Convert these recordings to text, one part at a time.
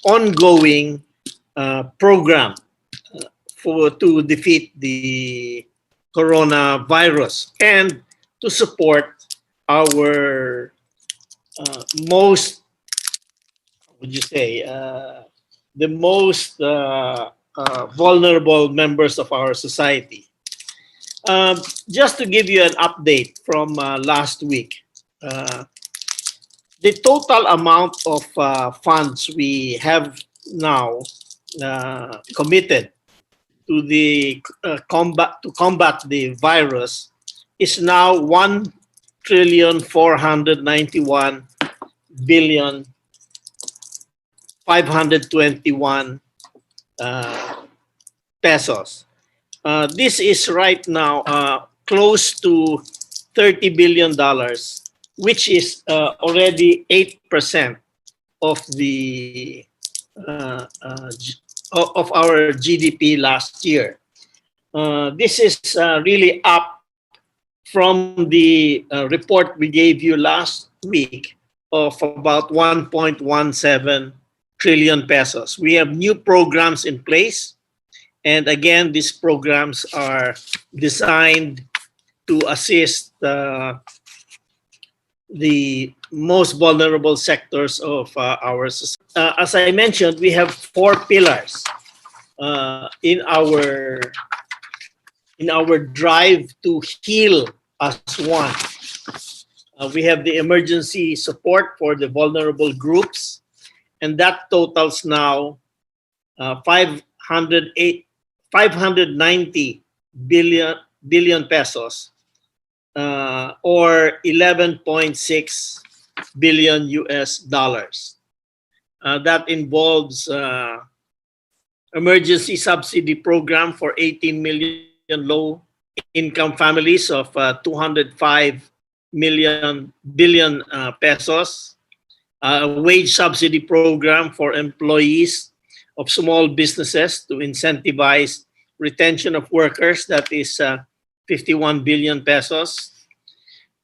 ongoing program to defeat the coronavirus and to support our most, would you say, the most vulnerable members of our society. Just to give you an update from last week, the total amount of funds we have now committed to the combat the virus is now 1,491,521 pesos. This is right now close to $30 billion, which is already 8% of the of our GDP last year. This is really up from the report we gave you last week of about 1.17 trillion pesos. We have new programs in place. And again, these programs are designed to assist the most vulnerable sectors of our society. As I mentioned, we have 4 pillars in our drive to heal as one. We have the emergency support for the vulnerable groups, and that totals now 590 billion pesos, or 11.6 billion US dollars. That involves emergency subsidy program for 18 million low-income families of 205 billion pesos. Wage subsidy program for employees of small businesses to incentivize retention of workers, that is 51 billion pesos.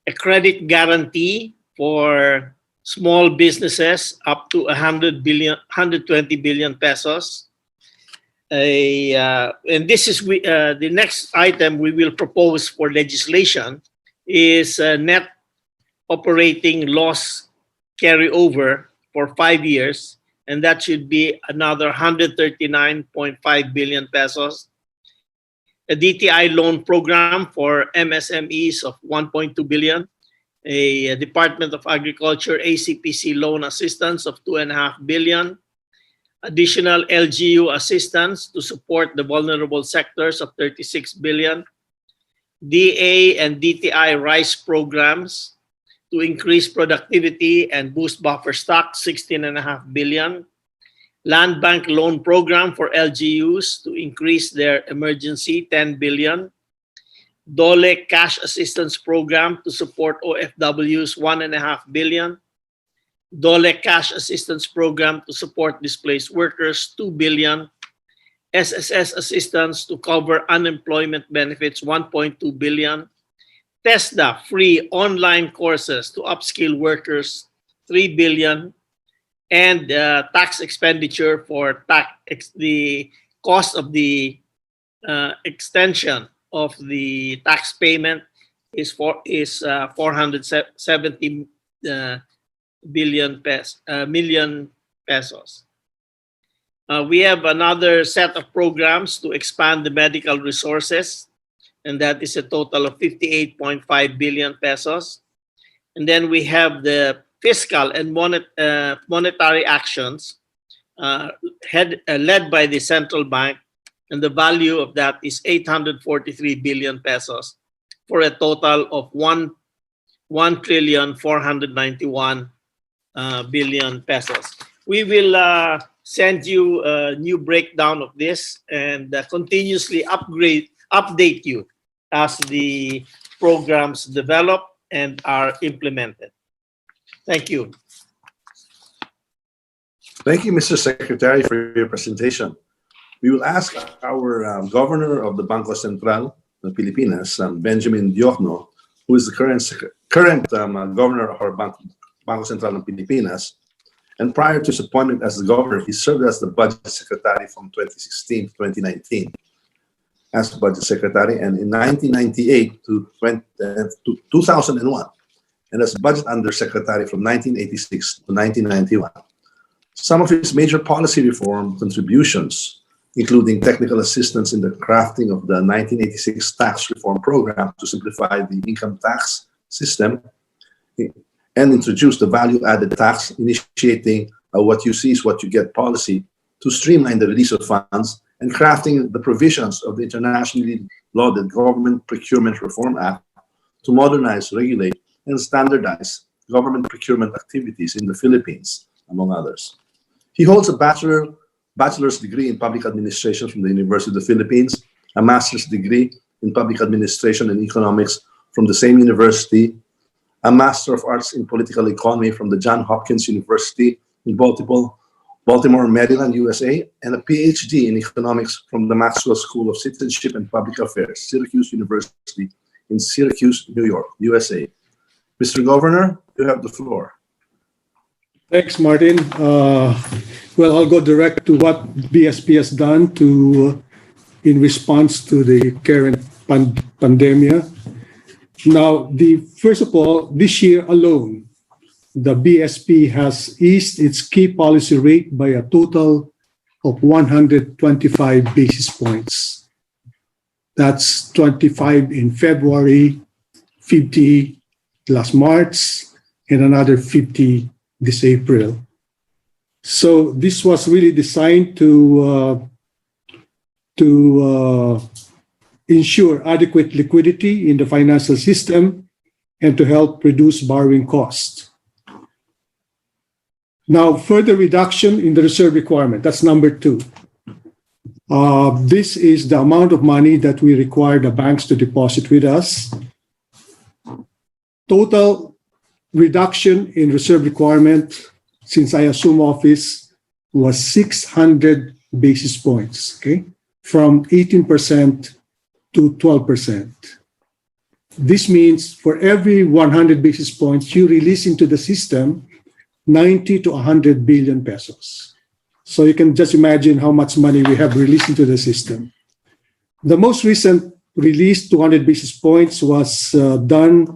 A credit guarantee for small businesses up to 120 billion pesos. And this is the next item we will propose for legislation is net operating loss carryover for 5 years, and that should be another 139.5 billion pesos. A DTI loan program for MSMEs of 1.2 billion. A Department of Agriculture ACPC loan assistance of 2.5 billion. Additional LGU assistance to support the vulnerable sectors of 36 billion. DA and DTI rice programs to increase productivity and boost buffer stock, 16.5 billion. Land bank loan program for LGUs to increase their emergency, 10 billion. DOLE cash assistance program to support OFWs, 1.5 billion. DOLE cash assistance program to support displaced workers, 2 billion. SSS assistance to cover unemployment benefits, 1.2 billion. TESDA free online courses to upskill workers, 3 billion. And tax expenditure for the cost of the extension of the tax payment is 470 million pesos. We have another set of programs to expand the medical resources, and that is a total of 58.5 billion pesos. And then we have the fiscal and monetary actions led by the central bank, and the value of that is 843 billion pesos for a total of 1,491 billion pesos. We will send you a new breakdown of this and continuously update you as the programs develop and are implemented. Thank you. Thank you, Mr. Secretary, for your presentation. We will ask our Governor of the Bangko Sentral ng Pilipinas, Benjamin Diokno, who is the current Governor of our Bangko Sentral ng Pilipinas, And prior to his appointment as the governor, he served as the budget secretary from 2016 to 2019 as budget secretary, and in 1998 to 2001, and as budget undersecretary from 1986 to 1991. Some of his major policy reform contributions, including technical assistance in the crafting of the 1986 tax reform program to simplify the income tax system, and introduced the value-added tax, initiating a what you see is what you get policy to streamline the release of funds, and crafting the provisions of the internationally lauded Government Procurement Reform Act to modernize, regulate, and standardize government procurement activities in the Philippines, among others. He holds a bachelor's degree in public administration from the University of the Philippines, a master's degree in public administration and economics from the same university, a Master of Arts in Political Economy from the Johns Hopkins University in Baltimore, Maryland, USA, and a PhD in economics from the Maxwell School of Citizenship and Public Affairs, Syracuse University in Syracuse, New York, USA. Mr. Governor, you have the floor. Thanks, Martin. Well, I'll go direct to what BSP has done in response to the current pandemic. Now, first of all, this year alone, the BSP has eased its key policy rate by a total of 125 basis points. That's 25 in February, 50 last March, and another 50 this April. So this was really designed to ensure adequate liquidity in the financial system and to help reduce borrowing costs. Now, further reduction in the reserve requirement, that's number 2. This is the amount of money that we require the banks to deposit with us. Total reduction in reserve requirement since I assumed office was 600 basis points, okay? From 18% to 12%. This means for every 100 basis points you release into the system, 90 to 100 billion pesos. So you can just imagine how much money we have released into the system. The most recent release, 200 basis points, was done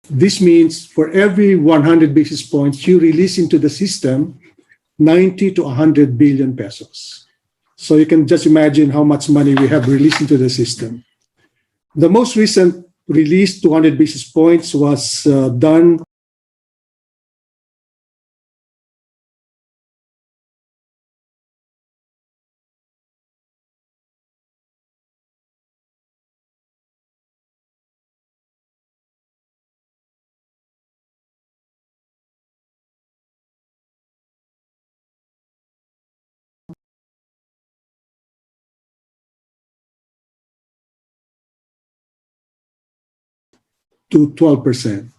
This means for every 100 basis points you release into the system, 90 to 100 billion pesos. So you can just imagine how much money we have released into the system. The most recent release, 200 basis points, was done to 12%.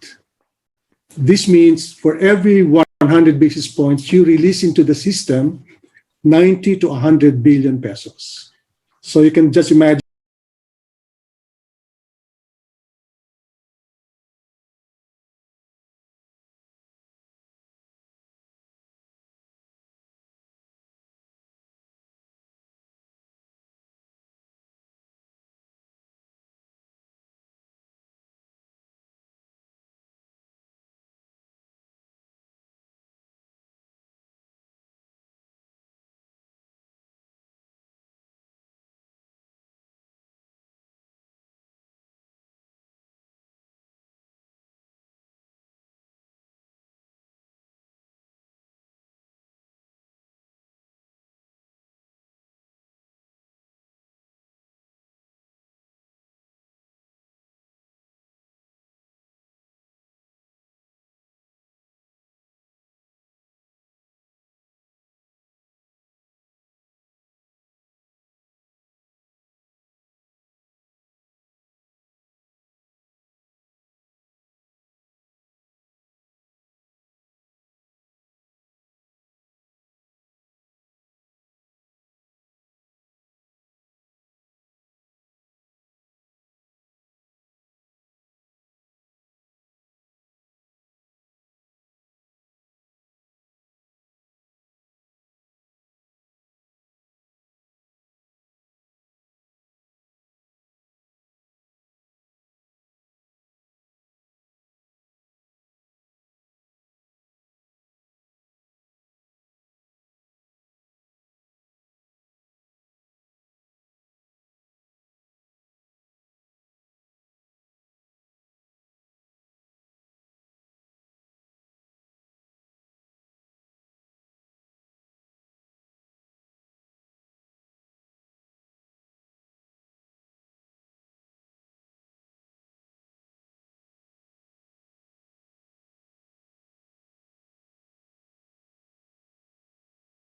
This means for every 100 basis points you release into the system, 90 to 100 billion pesos. So you can just imagine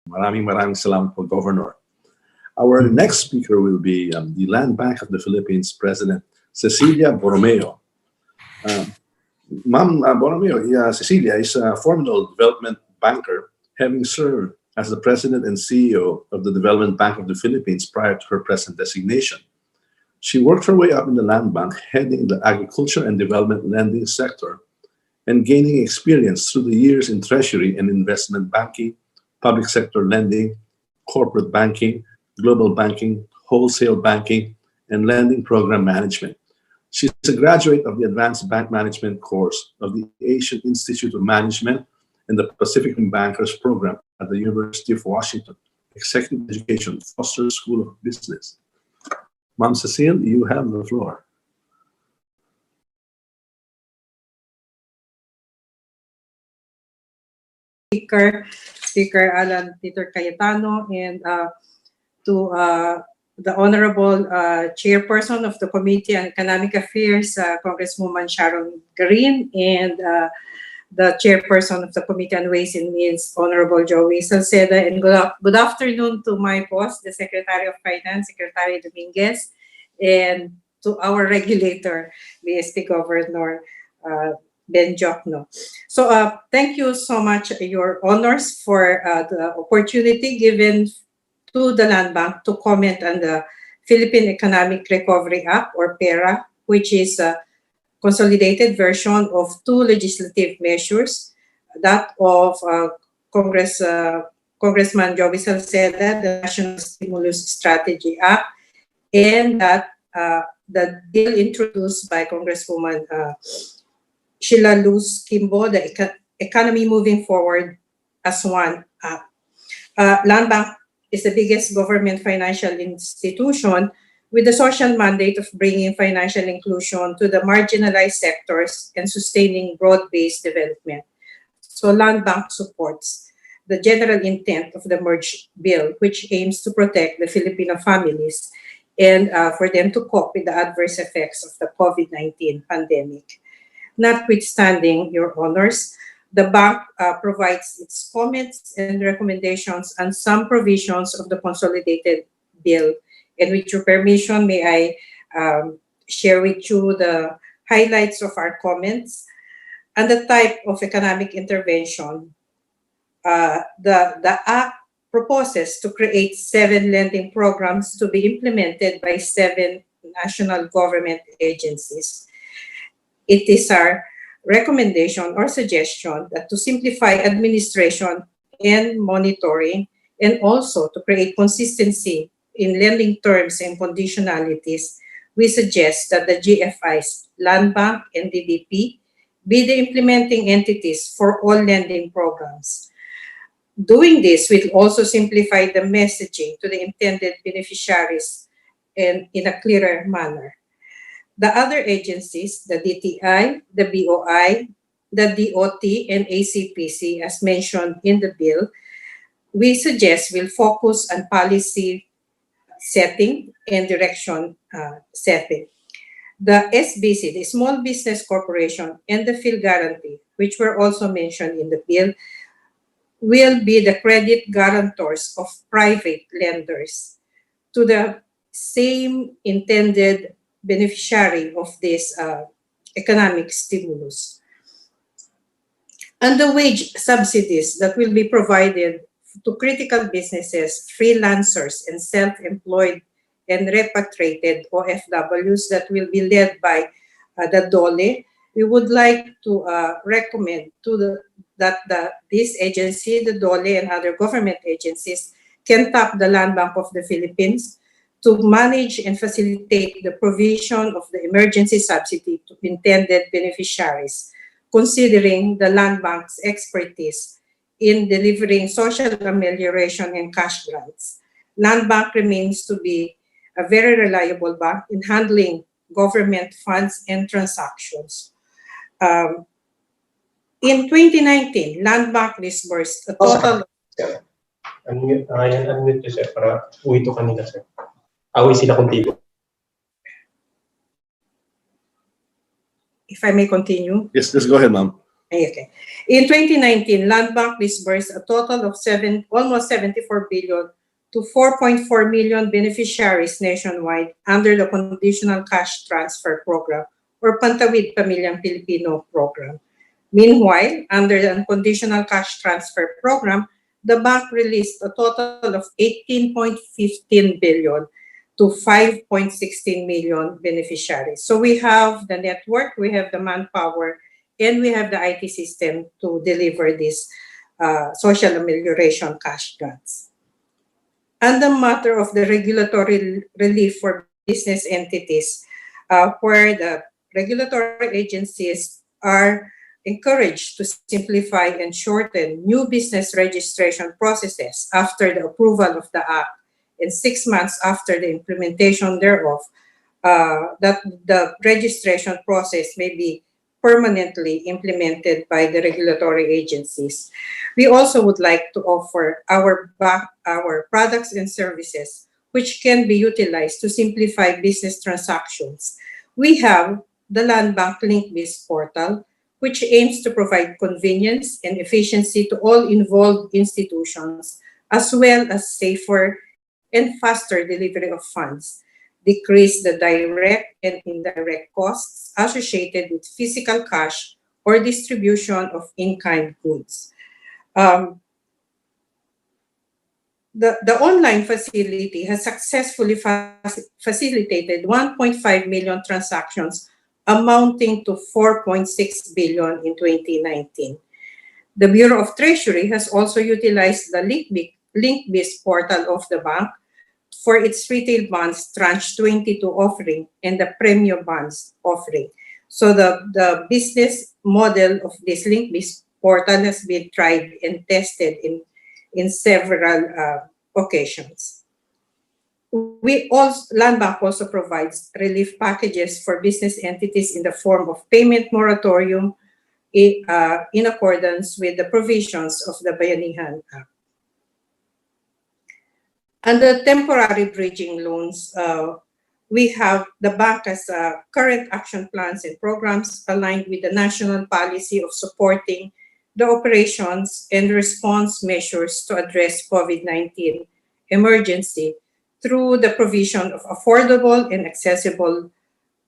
Maraming salamat po, Governor. Our next speaker will be the Land Bank of the Philippines President Cecilia Borromeo. Ma'am Borromeo, Cecilia is a formal development banker, having served as the President and CEO of the Development Bank of the Philippines prior to her present designation. She worked her way up in the Land Bank, heading the agriculture and development lending sector, and gaining experience through the years in treasury and investment banking, public sector lending, corporate banking, global banking, wholesale banking, and lending program management. She's a graduate of the Advanced Bank Management course of the Asian Institute of Management and the Pacific Bankers Program at the University of Washington, Executive Education, Foster School of Business. Ma'am Cecile, you have the floor. Speaker Alan Peter Cayetano, and to the Honorable Chairperson of the Committee on Economic Affairs, Congresswoman Sharon Garin, and the Chairperson of the Committee on Ways and Means, Honorable Joey Salceda, and good afternoon to my boss, the Secretary of Finance, Secretary Dominguez, and to our regulator, BSP Governor Ben Jokno. So thank you so much, Your Honors, for the opportunity given to the Land Bank to comment on the Philippine Economic Recovery Act, or PERA, which is a consolidated version of two legislative measures, that of Congressman Joey Salceda, the National Stimulus Strategy Act, and that the bill introduced by Congresswoman Sheila Luz Kimbo, the Economy Moving Forward as One Act. Land Bank is the biggest government financial institution with the social mandate of bringing financial inclusion to the marginalized sectors and sustaining broad-based development. So Land Bank supports the general intent of the merged bill, which aims to protect the Filipino families and for them to cope with the adverse effects of the COVID-19 pandemic. Notwithstanding, Your Honors, the bank provides its comments and recommendations on some provisions of the consolidated bill. And with your permission, may I share with you the highlights of our comments and the type of economic intervention. The act proposes to create 7 lending programs to be implemented by 7 national government agencies. It is our recommendation or suggestion that to simplify administration and monitoring and also to create consistency in lending terms and conditionalities, we suggest that the GFIs, Land Bank, and DDP be the implementing entities for all lending programs. Doing this will also simplify the messaging to the intended beneficiaries and in a clearer manner. The other agencies, the DTI, the BOI, the DOT, and ACPC, as mentioned in the bill, we suggest will focus on policy setting and direction setting. The SBC, the Small Business Corporation, and the Field Guarantee, which were also mentioned in the bill, will be the credit guarantors of private lenders to the same intended beneficiary of this economic stimulus. And the wage subsidies that will be provided to critical businesses, freelancers, and self-employed and repatriated OFWs that will be led by the DOLE, we would like to recommend to this agency, the DOLE, and other government agencies can tap the Land Bank of the Philippines to manage and facilitate the provision of the emergency subsidy to intended beneficiaries, considering the Land Bank's expertise in delivering social amelioration and cash grants. Land Bank remains to be a very reliable bank in handling government funds and transactions. In 2019, Land Bank disbursed a total of... Unmute ko, sir, para uwi to kanina, sir. Away sila contigo. If I may continue. Yes, just go ahead, ma'am. Okay. In 2019, Land Bank disbursed a total of almost 74 billion to 4.4 million beneficiaries nationwide under the Conditional Cash Transfer Program or Pantawid Pamilyang Pilipino Program. Meanwhile, under the Unconditional Cash Transfer Program, the bank released a total of 18.15 billion to 5.16 million beneficiaries. So we have the network, we have the manpower, and we have the IT system to deliver this social amelioration cash grants. And the matter of the regulatory relief for business entities, where the regulatory agencies are encouraged to simplify and shorten new business registration processes after the approval of the Act and 6 months after the implementation thereof, that the registration process may be permanently implemented by the regulatory agencies. We also would like to offer our products and services which can be utilized to simplify business transactions. We have the Land Bank Link-Biz portal, which aims to provide convenience and efficiency to all involved institutions, as well as safer and faster delivery of funds, decrease the direct and indirect costs associated with physical cash or distribution of in-kind goods. The online facility has successfully facilitated 1.5 million transactions amounting to 4.6 billion in 2019. The Bureau of Treasury has also utilized the Link-Biz portal of the bank for its retail bonds tranche 22 offering and the premium bonds offering. So the business model of this LinkBiz portal has been tried and tested in several occasions. Land Bank also provides relief packages for business entities in the form of payment moratorium in accordance with the provisions of the Bayanihan Act. Under temporary bridging loans, we have the bank has current action plans and programs aligned with the national policy of supporting the operations and response measures to address COVID-19 emergency through the provision of affordable and accessible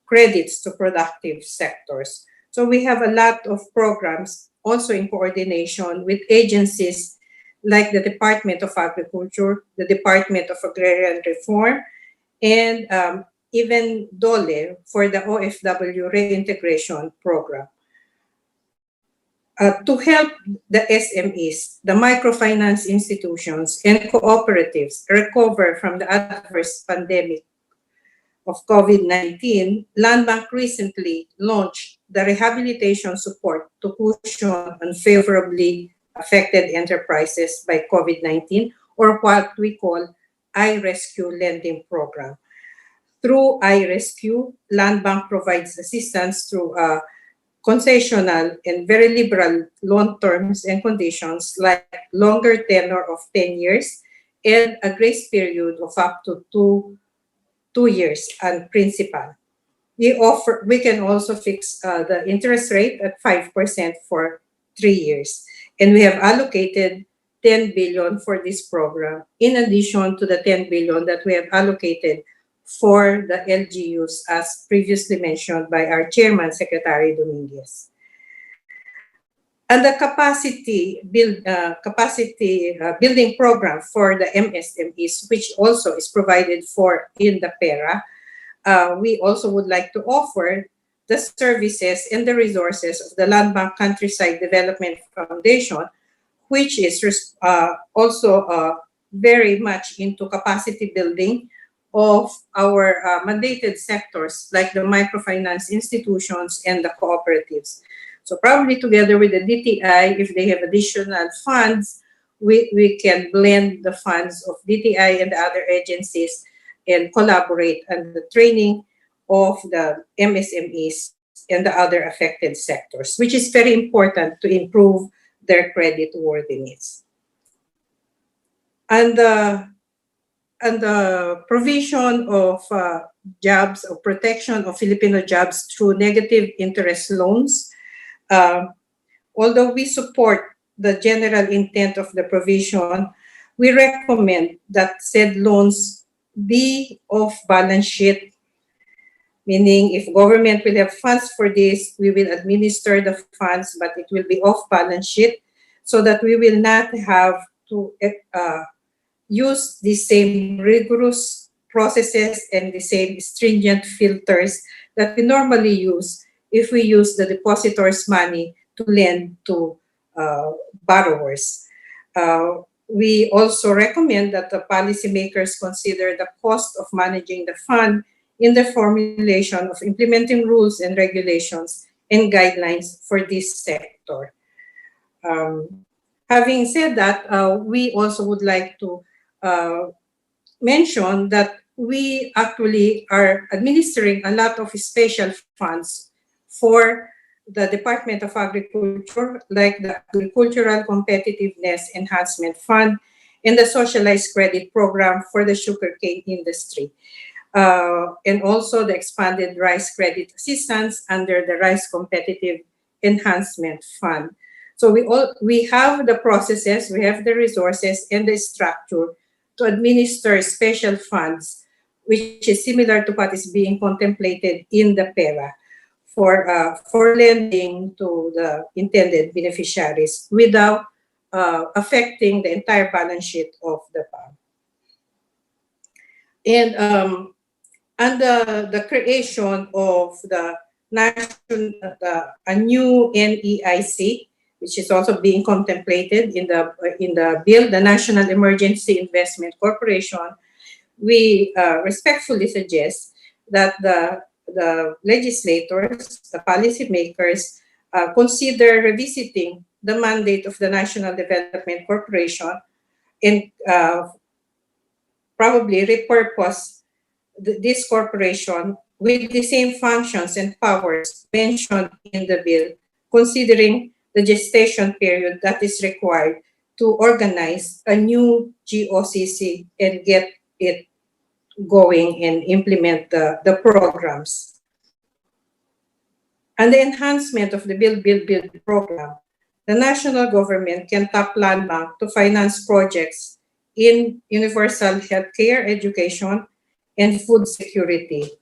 credits to productive sectors. So we have a lot of programs also in coordination with agencies like the Department of Agriculture, the Department of Agrarian Reform, and even DOLE for the OFW reintegration program. To help the SMEs, the microfinance institutions, and cooperatives recover from the adverse pandemic of COVID-19, Land Bank recently launched the rehabilitation support to cushion unfavorably affected enterprises by COVID-19, or what we call iRescue lending program. Through iRescue, Land Bank provides assistance through concessional and very liberal loan terms and conditions, like longer tenure of 10 years and a grace period of up to two years and principal. We can also fix the interest rate at 5% for 3 years. And we have allocated 10 billion for this program, in addition to the 10 billion that we have allocated for the LGUs, as previously mentioned by our chairman, Secretary Dominguez. And the capacity building program for the MSMEs, which also is provided for in the PERA, we also would like to offer the services and the resources of the Land Bank Countryside Development Foundation, which is also very much into capacity building of our mandated sectors like the microfinance institutions and the cooperatives. So probably together with the DTI, if they have additional funds, we can blend the funds of DTI and the other agencies and collaborate on the training of the MSMEs and the other affected sectors, which is very important to improve their credit worthiness. And the provision of jobs or protection of Filipino jobs through negative interest loans. Although we support the general intent of the provision, we recommend that said loans be off balance sheet, meaning if government will have funds for this, we will administer the funds, but it will be off balance sheet so that we will not have to use the same rigorous processes and the same stringent filters that we normally use if we use the depositor's money to lend to borrowers. We also recommend that the policymakers consider the cost of managing the fund in the formulation of implementing rules and regulations and guidelines for this sector. Having said that, we also would like to mention that we actually are administering a lot of special funds for the Department of Agriculture, like the Agricultural Competitiveness Enhancement Fund and the Socialized Credit Program for the sugarcane industry, and also the Expanded Rice Credit Assistance under the Rice Competitive Enhancement Fund. So we have the processes, we have the resources and the structure to administer special funds, which is similar to what is being contemplated in the PERA for lending to the intended beneficiaries without affecting the entire balance sheet of the bank. And the creation of a new NEIC, which is also being contemplated in the bill, the National Emergency Investment Corporation, we respectfully suggest that the the legislators, the policymakers, consider revisiting the mandate of the National Development Corporation and probably repurpose this corporation with the same functions and powers mentioned in the bill, considering the gestation period that is required to organize a new GOCC and get it going and implement the programs. And the enhancement of the Build program, the national government can tap Land Bank to finance projects in universal healthcare, education, and food security.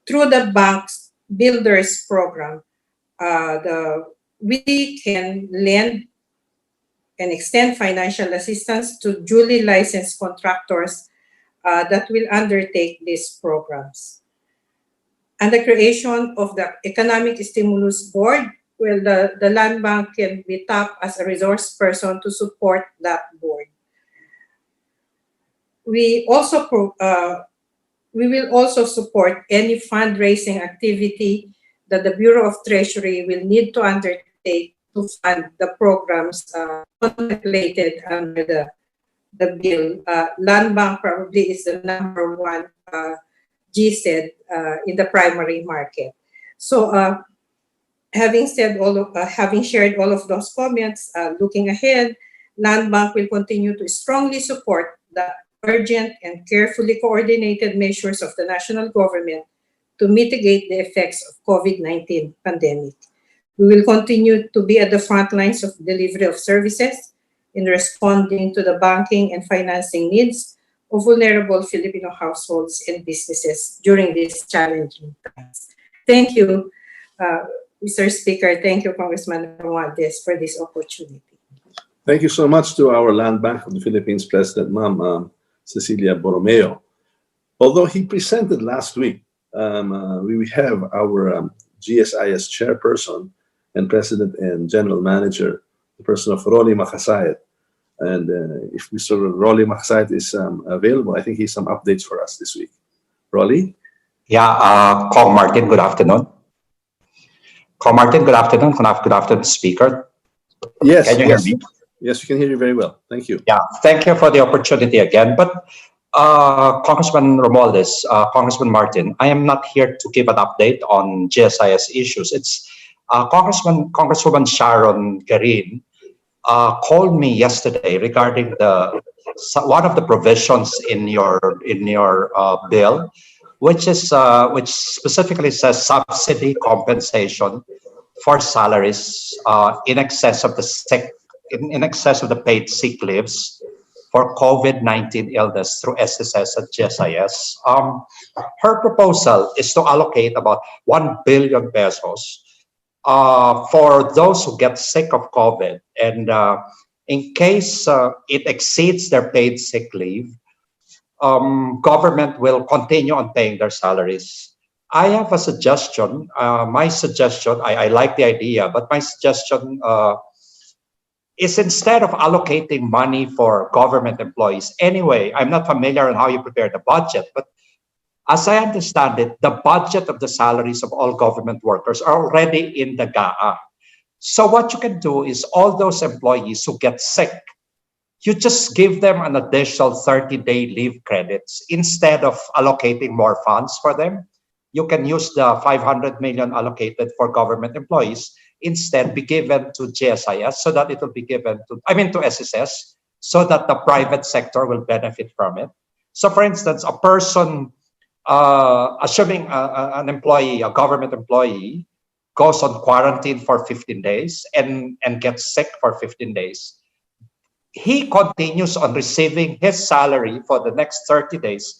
Through the bank's Builders program, we can lend and extend financial assistance to duly licensed contractors that will undertake these programs. And the creation of the Economic Stimulus Board, where the Land Bank can be tapped as a resource person to support that board. We will also support any fundraising activity that the Bureau of Treasury will need to undertake to fund the programs contemplated under the bill. Land Bank probably is the number one GSIS in the primary market. So, having shared all of those comments, looking ahead, Land Bank will continue to strongly support the urgent and carefully coordinated measures of the national government to mitigate the effects of COVID-19 pandemic. We will continue to be at the front lines of delivery of services in responding to the banking and financing needs of vulnerable Filipino households and businesses during these challenging times. Thank you, Mr. Speaker. Thank you, Congressman Romualdez, for this opportunity. Thank you so much to our Land Bank of the Philippines President, Ma'am Cecilia Borromeo. Although he presented last week, we have our GSIS chairperson and president and general manager, the person of Rolly Makasayat. And if Mr. Rolly Makasayat is available, I think he has some updates for us this week. Rolly? Yeah, Kong Martin, good afternoon. Kong Martin, good afternoon. Good afternoon, Speaker. Yes. Can you hear me? Yes, we can hear you very well. Thank you. Yeah, thank you for the opportunity again. But Congressman Romualdez, Congressman Martin, I am not here to give an update on GSIS issues. It's Congresswoman Sharon Garin called me yesterday regarding one of the provisions in your bill, which specifically says subsidy compensation for salaries in excess of the paid sick leaves for COVID-19 illness through SSS and GSIS. Her proposal is to allocate about 1 billion pesos for those who get sick of COVID, and in case it exceeds their paid sick leave, government will continue on paying their salaries. I have a suggestion. My suggestion, I like the idea, but my suggestion is instead of allocating money for government employees, anyway, I'm not familiar on how you prepare the budget, but as I understand it, the budget of the salaries of all government workers are already in the GAA. So what you can do is all those employees who get sick, you just give them an additional 30-day leave credits instead of allocating more funds for them. You can use the 500 million allocated for government employees instead be given to GSIS so that it will be given to SSS so that the private sector will benefit from it. So for instance, a person, assuming an employee, a government employee, goes on quarantine for 15 days and gets sick for 15 days, he continues on receiving his salary for the next 30 days.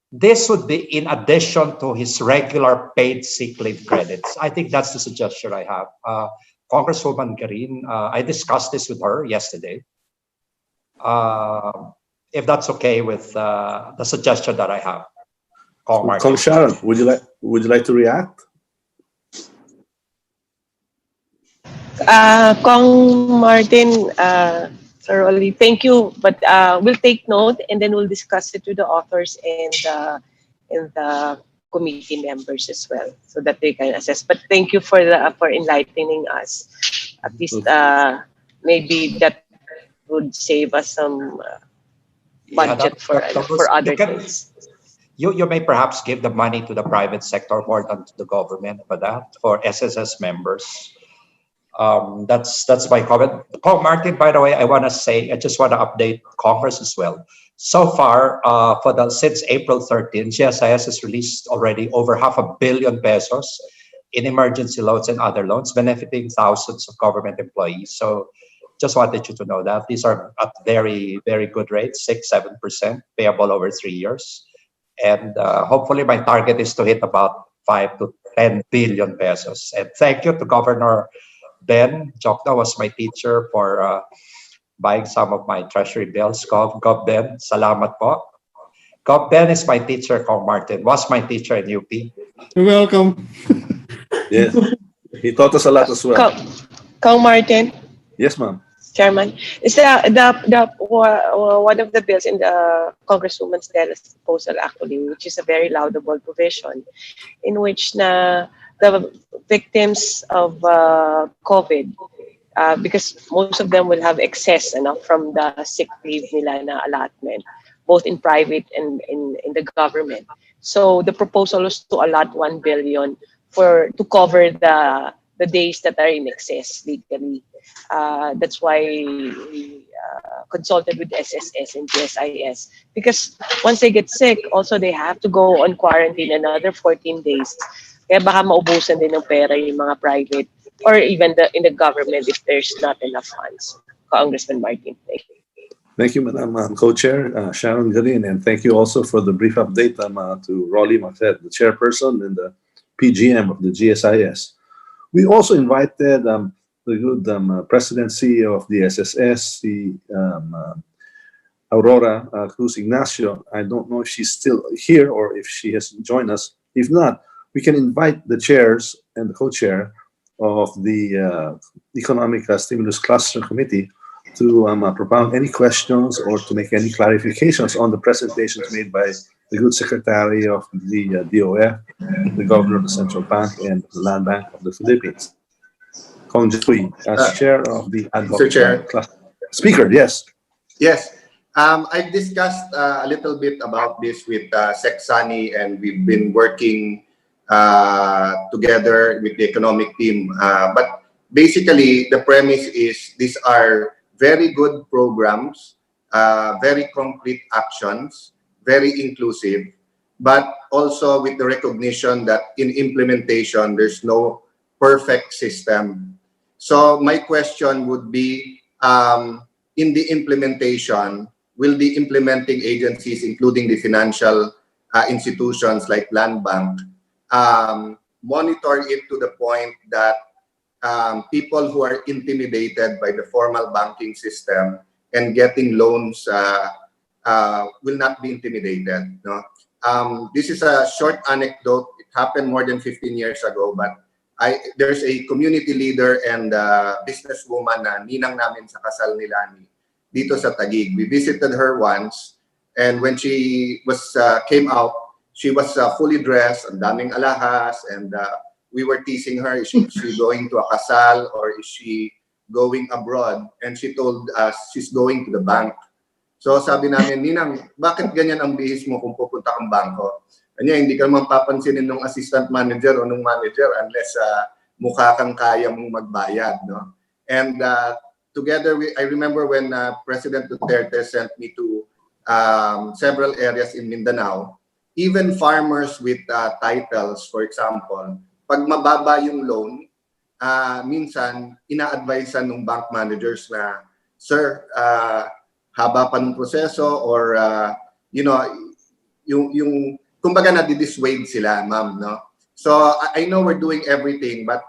This would be in addition to his regular paid sick leave credits. I think that's the suggestion I have. Congresswoman Garin, I discussed this with her yesterday. If that's okay with the suggestion that I have. Kong Sharon, would you like to react? Kong Martin, Sir Rolly, thank you. But we'll take note and then we'll discuss it with the authors and the committee members as well, so that they can assess. But thank you for enlightening us. At least maybe that would save us some budget for You other can, things. you may perhaps give the money to the private sector more than to the government for that, for SSS members. That's my comment. Oh, Martin, by the way, I just want to update Congress as well. So far, since April 13, GSIS has released already over $500 million in emergency loans and other loans, benefiting thousands of government employees. So just wanted you to know that these are at very, very good rates, 6-7%, payable over 3 years. And hopefully my target is to hit about 5 to 10 billion pesos. And thank you to Governor Ben. Jokna was my teacher for buying some of my treasury bills. Gov Ben, salamat po. Gov Ben is my teacher, Kong Martin, was my teacher in UP. You're welcome. Yes. He taught us a lot as well. Kong Martin, Yes, ma'am. Chairman, is one of the bills in the Congresswoman Stella's proposal actually, which is a very laudable provision, in which the victims of COVID, because most of them will have excess from the sick leave nila na allotment, both in private and in the government. So the proposal was to allot 1 billion to cover the days that are in excess legally. That's why we consulted with SSS and GSIS, because once they get sick, also they have to go on quarantine another 14 days. Kaya baka maubusan din ng pera yung mga private or even in the government if there's not enough funds. Congressman Martin, thank you. Thank you, Madam Co-Chair Sharon Garin, and thank you also for the brief update to Rolly Macet, the chairperson and the PGM of the GSIS. We also invited the good President CEO of the SSS, Aurora Cruz Ignacio. I don't know if she's still here or if she has joined us. If not, we can invite the chairs and the co-chair of the Economic Stimulus Cluster Committee to propound any questions or to make any clarifications on the presentations made by the good Secretary of the DOF, the Governor of the Central Bank, and the Land Bank of the Philippines. Kong Joey, as Chair of the Ad Hoc Mr. Chair. Cluster. Speaker, yes. Yes. I've discussed a little bit about this with Sec Sani, and we've been working together with the economic team. But basically, the premise is these are very good programs, very concrete actions, very inclusive, but also with the recognition that in implementation, there's no perfect system. So my question would be, in the implementation, will the implementing agencies, including the financial institutions like Land Bank, monitor it to the point that people who are intimidated by the formal banking system and getting loans will not be intimidated? No? This is a short anecdote. It happened more than 15 years ago, but there's a community leader and businesswoman na ninang namin sa kasal ni Lani dito sa Taguig. We visited her once, and when she came out, she was fully dressed, ang daming alahas, and we were teasing her, is she going to a kasal or is she going abroad? And she told us she's going to the bank. So sabi namin, Ninang, bakit ganyan ang bihis mo kung pupunta kang bangko? Kanya, hindi ka naman papansinin ng assistant manager o ng manager unless mukha kang kaya mong magbayad. No? And together, I remember when President Duterte sent me to several areas in Mindanao, even farmers with titles, for example, pag mababa yung loan, minsan ina-advisean ng bank managers na, Sir, haba pa ng proseso, or yung kumbaga na-dissuade sila, ma'am, no? So I know we're doing everything, but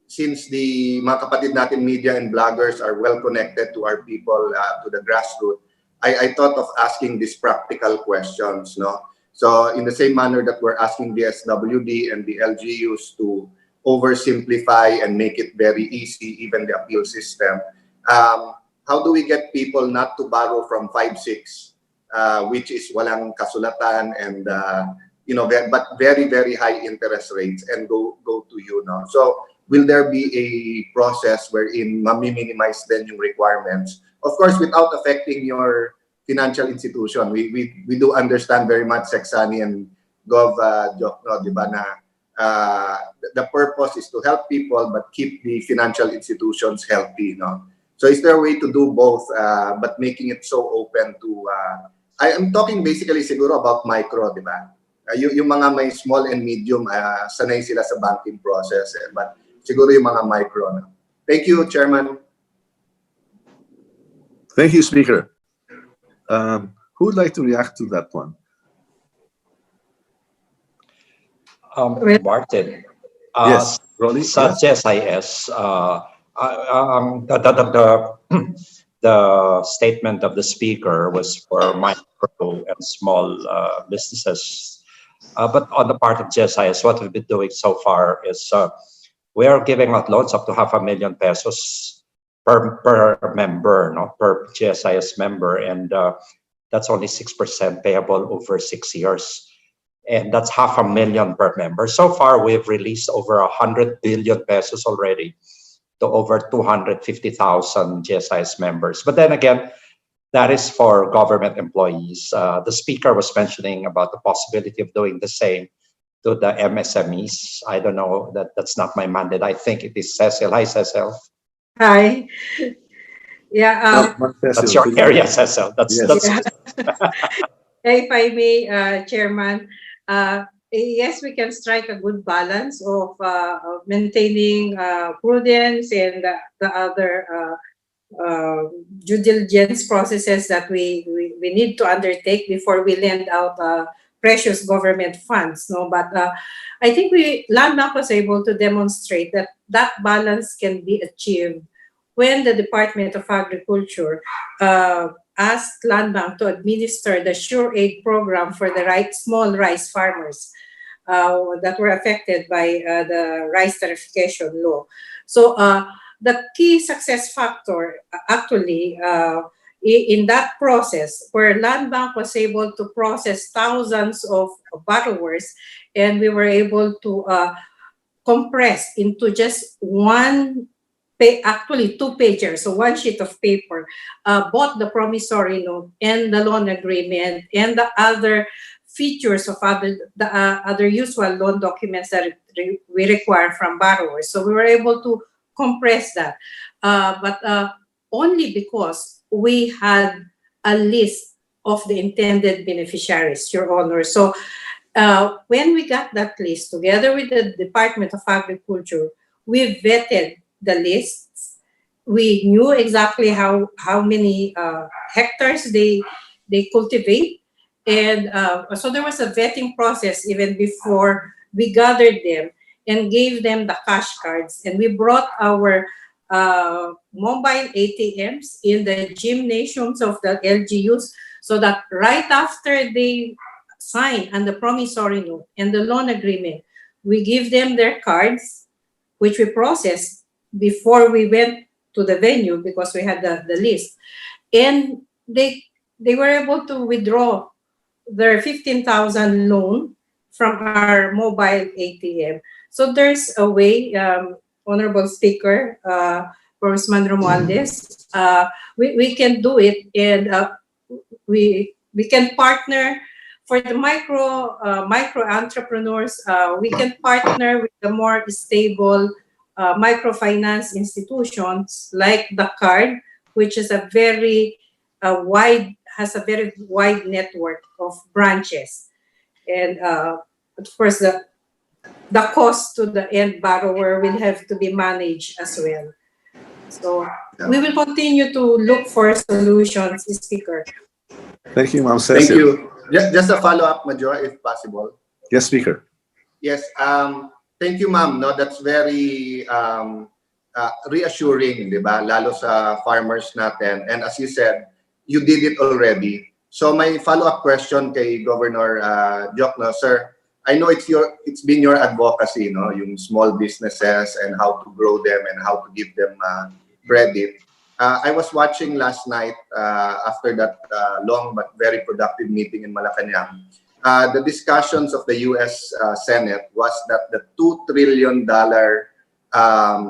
since the mga kapatid natin media and bloggers are well connected to our people, to the grassroots, I thought of asking these practical questions, no? So in the same manner that we're asking the SWD and the LGUs to oversimplify and make it very easy, even the appeal system, how do we get people not to borrow from 5-6, which is walang kasulatan and but very, very high interest rates and go to you, no? So will there be a process wherein minimize then yung requirements? Of course, without affecting your financial institution. We do understand very much, Sexani and Gov, Jokno, di ba, na the purpose is to help people but keep the financial institutions healthy, no? So is there a way to do both, but making it so open to, I am talking basically siguro about micro, di ba? Yung mga may small and medium, sanay sila sa banking process, but siguro yung mga micro. No? Thank you, Chairman. Thank you, Speaker. Who would like to react to that one? Martin. Yes, Rolly, Sa yes. GSIS, the statement of the speaker was for micro and small businesses. But on the part of GSIS, what we've been doing so far is we are giving out loans up to ₱500,000 per member, no, per GSIS member, and that's only 6% payable over 6 years. And that's ₱500,000 per member. So far, we've released over 100 billion pesos already to over 250,000 GSIS members. But then again, that is for government employees. The speaker was mentioning about the possibility of doing the same to the MSMEs. I don't know, that's not my mandate. I think it is Cecil. Hi, Cecil. Hi. Yeah. That's your area, Cecil. Yes. If I may, Chairman, yes, we can strike a good balance of maintaining prudence and the other due diligence processes that we need to undertake before we lend out precious government funds. No, but I think Land Bank was able to demonstrate that that balance can be achieved when the Department of Agriculture asked Land Bank to administer the Sure Aid program for the small rice farmers that were affected by the rice tarification law. So the key success factor actually in that process, where Land Bank was able to process thousands of borrowers, and we were able to compress into just actually 2 pages, so 1 sheet of paper, both the promissory note and the loan agreement and the other features of other usual loan documents that we require from borrowers. So we were able to compress that, but only because we had a list of the intended beneficiaries, Your Honor. So when we got that list together with the Department of Agriculture, we vetted the lists. We knew exactly how many hectares they cultivate, and so there was a vetting process even before we gathered them and gave them the cash cards. And we brought our mobile ATMs in the gymnasiums of the LGUs, so that right after they sign on the promissory note and the loan agreement, we give them their cards, which we processed before we went to the venue because we had the list. And they were able to withdraw their 15,000 loan from our mobile ATM. So there's a way, Honorable Speaker, Congressman Romualdez, we can do it, and we can partner for the micro entrepreneurs. We can partner with the more stable microfinance institutions like the card, which is a very wide network of branches, and of course the cost to the end borrower will have to be managed as well. So we will continue to look for solutions, Speaker. Thank you, Ma'am Thank Cecil. you. Just a follow-up, Major, if possible. Yes, Speaker. Yes. Thank you, ma'am. No, that's very reassuring, di ba? Lalo sa farmers natin. And as you said, you did it already. So my follow-up question kay Governor Jokno, sir, I know it's been your advocacy, no, yung small businesses and how to grow them and how to give them credit. I was watching last night after that long but very productive meeting in Malacanang. the discussions of the U.S. Senate was that the $2 trillion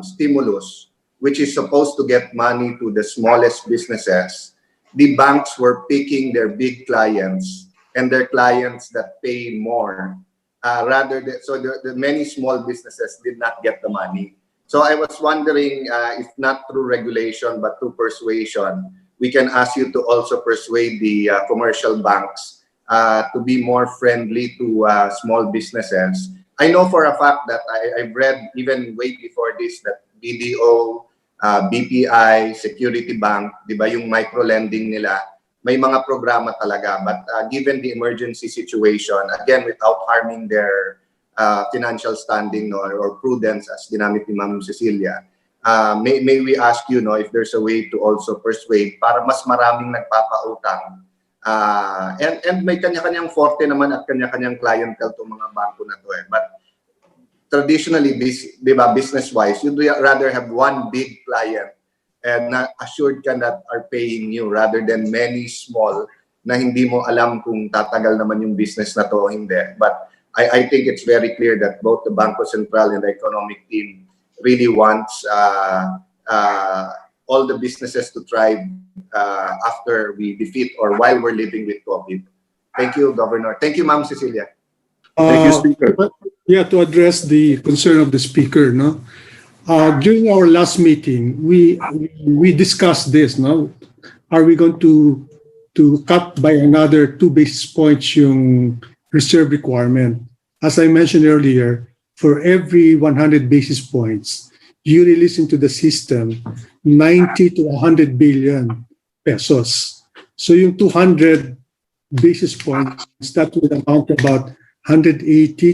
stimulus, which is supposed to get money to the smallest businesses, the banks were picking their big clients and their clients that pay more, so the many small businesses did not get the money. So I was wondering if not through regulation but through persuasion, we can ask you to also persuade the commercial banks to be more friendly to small businesses. I know for a fact that I've read even way before this that BDO, BPI, Security Bank, di ba yung micro-lending nila, may mga programa talaga. But given the emergency situation, again, without harming their financial standing or prudence, as ginamit ni Ma'am Cecilia, may we ask you if there's a way to also persuade para mas maraming nagpapautang. And may kanya-kanyang forte naman at kanya-kanyang clientele itong mga bangko na to. But traditionally, business-wise, you'd rather have one big client and assured ka that are paying you rather than many small na hindi mo alam kung tatagal naman yung business na to o hindi. But I think it's very clear that both the Bangko Sentral and the economic team really wants all the businesses to thrive after we defeat or while we're living with COVID. Thank you, Governor. Thank you, Ma'am Cecilia. Thank you, Speaker. Yeah, to address the concern of the speaker, no. During our last meeting, we discussed this, no. Are we going to cut by another 2 basis points yung reserve requirement? As I mentioned earlier, for every 100 basis points, you release into the system 90 to 100 billion pesos. So yung 200 basis points, that would amount to about 180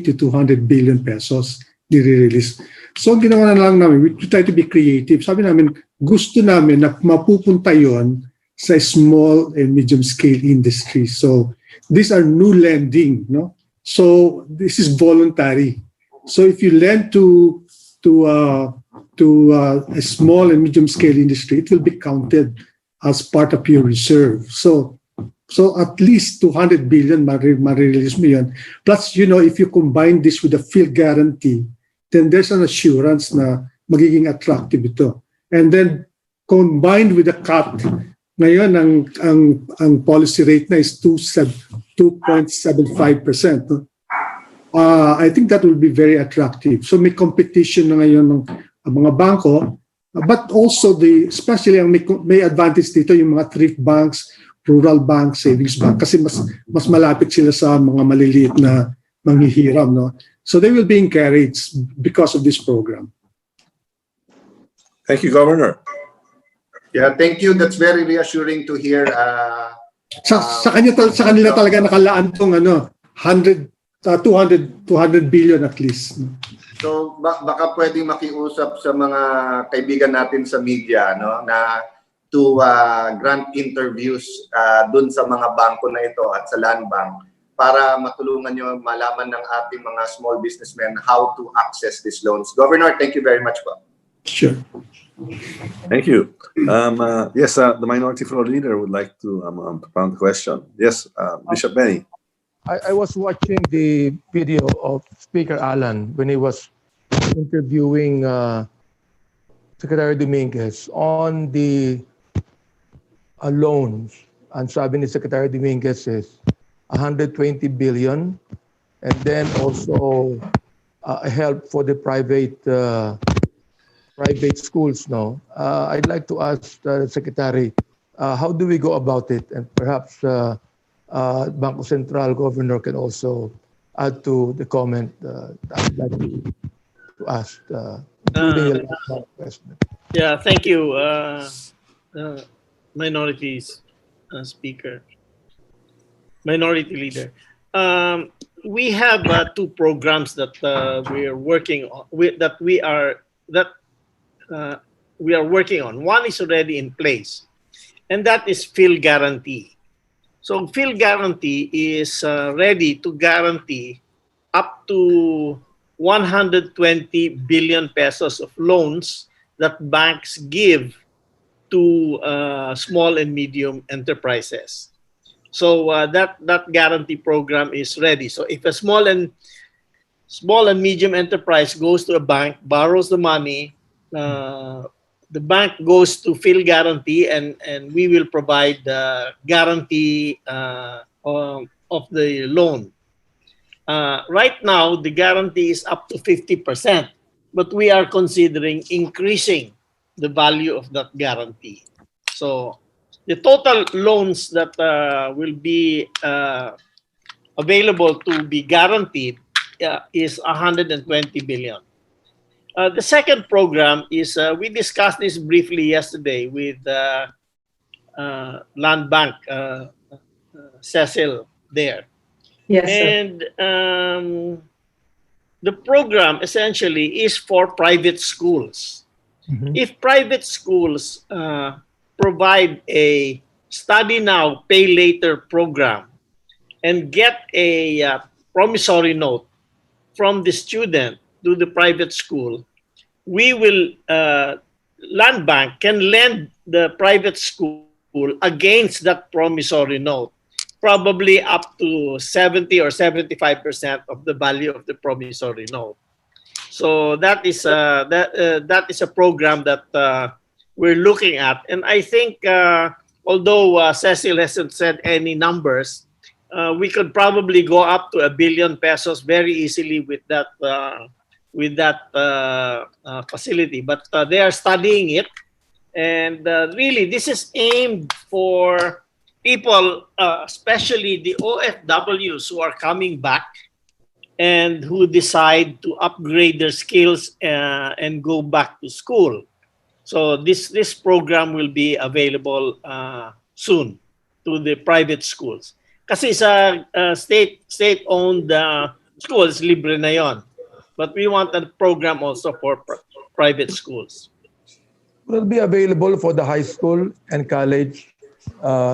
to 200 billion pesos nire-release. So ang ginawa na lang namin, we try to be creative. Sabi namin, gusto namin na mapupunta yon sa small and medium scale industry. So these are new lending, no? So this is voluntary. So if you lend to a small and medium scale industry, it will be counted as part of your reserve. So at least 200 billion ma-release mo yun. Plus, if you combine this with a field guarantee, then there's an assurance na magiging attractive ito. And then combined with the cut, ngayon ang policy rate na is 2.75%. I think that will be very attractive. So may competition na ngayon ng mga bangko, but also especially ang may advantage dito yung mga thrift banks, rural bank, savings bank, kasi mas malapit sila sa mga maliliit na manghihiram, no? So they will be encouraged because of this program. Thank you, Governor. Yeah, thank you. That's very reassuring to hear. Sa kanila talaga nakalaan tong 200 billion at least. So baka pwedeng makiusap sa mga kaibigan natin sa media, no, na to grant interviews dun sa mga bangko na ito at sa Land Bank para matulungan nyo malaman ng ating mga small businessmen how to access these loans. Governor, thank you very much po. Sure. Thank you. Yes, the Minority Floor Leader would like to propound the question. Yes, Bishop Benny. I was watching the video of Speaker Alan when he was interviewing Secretary Dominguez on the loans. And sabi ni Secretary Dominguez is 120 billion and then also help for the private schools. No, I'd like to ask the Secretary, how do we go about it? And perhaps Bangko Sentral Governor can also add to the comment I'd like to ask. Yeah, thank you, minorities speaker, minority leader. We have 2 programs that we are working on. We are working on. One is already in place, and that is field guarantee. So field guarantee is ready to guarantee up to 120 billion pesos of loans that banks give to small and medium enterprises. So that guarantee program is ready. So if a small and medium enterprise goes to a bank, borrows the money, the bank goes to fill guarantee, and we will provide the guarantee of the loan. Right now, the guarantee is up to 50%, but we are considering increasing the value of that guarantee. So the total loans that will be available to be guaranteed is 120 billion. The second program is we discussed this briefly yesterday with Land Bank, Cecil there. Yes, sir. And the program essentially is for private schools. If private schools provide a study now, pay later program and get a promissory note from the student to the private school, we will, Land Bank can lend the private school against that promissory note, probably up to 70 or 75% of the value of the promissory note. So that is that is a program that we're looking at, and I think although Cecil hasn't said any numbers, we could probably go up to 1 billion pesos very easily with that facility. But they are studying it, and really this is aimed for people, especially the OFWs who are coming back and who decide to upgrade their skills and go back to school. So this program will be available soon to the private schools. Kasi sa state-owned schools, libre na yon. But we want a program also for private schools. Will it be available for the high school and college,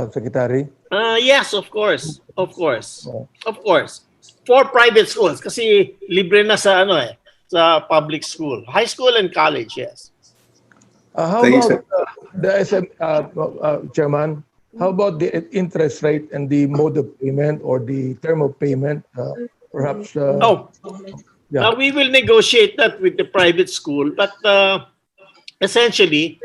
Secretary? Yes, of course. Of course. Of course. For private schools, kasi libre na sa sa public school. High school and college, yes. How Thank you, about sir. the SM, Chairman? How about the interest rate and the mode of payment or the term of payment? Perhaps. Yeah. We will negotiate that with the private school, but essentially,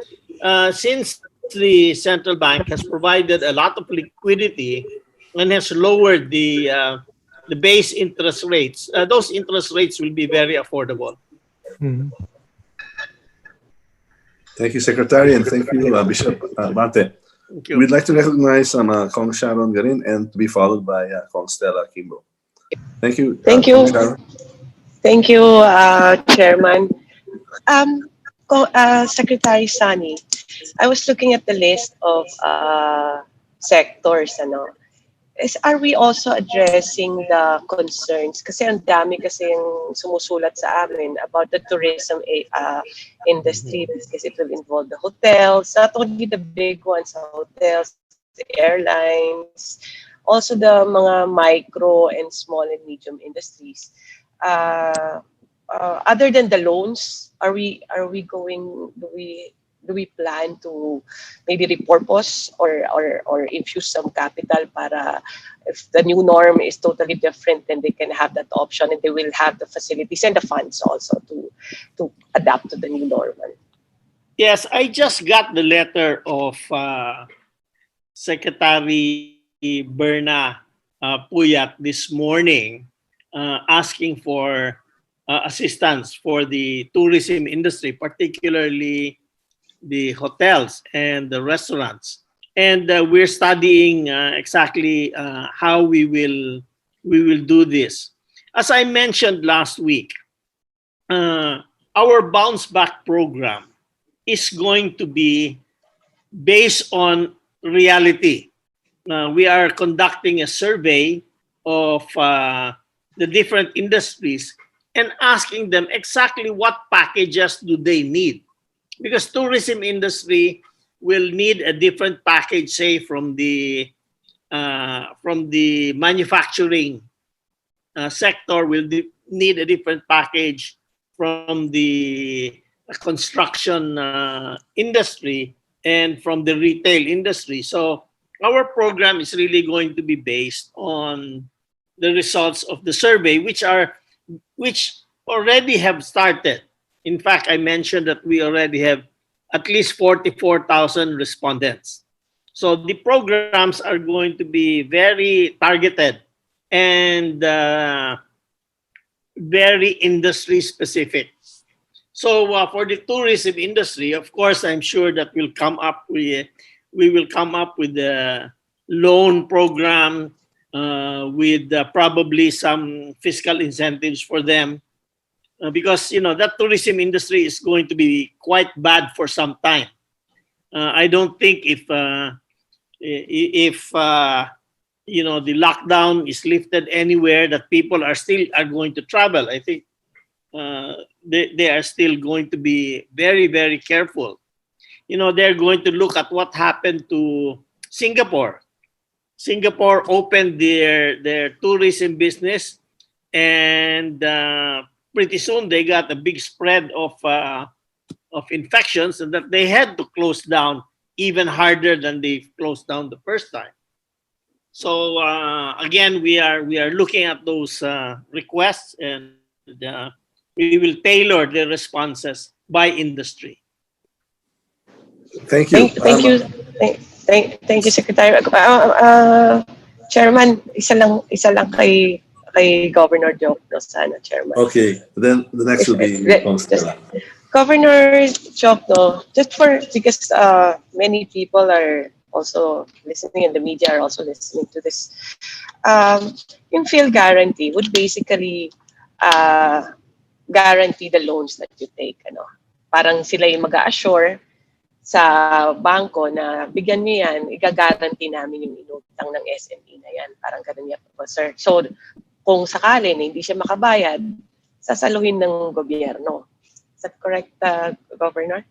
since the central bank has provided a lot of liquidity and has lowered the base interest rates, those interest rates will be very affordable. Thank you, Secretary, and thank you, Bishop Mate. Thank you. We'd like to recognize Kong Sharon Garin and to be followed by Kong Stella Kimbo. Thank you. Thank you. Kong Sharon. Thank you, Chairman. Secretary Sani, I was looking at the list of sectors. Are we also addressing the concerns? Kasi ang dami kasing sumusulat sa amin about the tourism industry because it will involve the hotels, not only the big ones, hotels, the airlines, also the mga micro and small and medium industries. Other than the loans, are we going? Do we plan to maybe repurpose or infuse some capital para if the new norm is totally different, then they can have that option and they will have the facilities and the funds also to adapt to the new normal. Yes, I just got the letter of Secretary Berna Puyat this morning asking for assistance for the tourism industry, particularly the hotels and the restaurants. And we're studying exactly how we will do this. As I mentioned last week, our bounce back program is going to be based on reality. We are conducting a survey of the different industries and asking them exactly what packages do they need. Because tourism industry will need a different package, say from the manufacturing sector will need a different package from the construction industry and from the retail industry. So our program is really going to be based on the results of the survey, which already have started. In fact, I mentioned that we already have at least 44,000 respondents. So the programs are going to be very targeted and very industry specific. So for the tourism industry, of course, I'm sure that we will come up with a loan program with probably some fiscal incentives for them, because that tourism industry is going to be quite bad for some time. I don't think if the lockdown is lifted anywhere, that people are going to travel. I think they are still going to be very, very careful. They're going to look at what happened to Singapore. Singapore opened their tourism business, and pretty soon they got a big spread of infections, and that they had to close down even harder than they closed down the first time. So again, we are looking at those requests, and we will tailor the responses by industry. Thank you. Thank you. Thank you, Secretary. Chairman, isa lang kay Governor Jokno sana, Chairman. Okay, then the next will be Governor Jokno, because many people are also listening, and the media are also listening to this. Yung field guarantee would basically guarantee the loans that you take. Parang sila yung mag-assure sa bangko na bigyan niyo yan, i-guarantee namin yung inutang ng SME na yan. Parang ganun yan po, sir. So, kung sakali na hindi siya makabayad, sasaluhin ng gobyerno. Is that correct, Governor?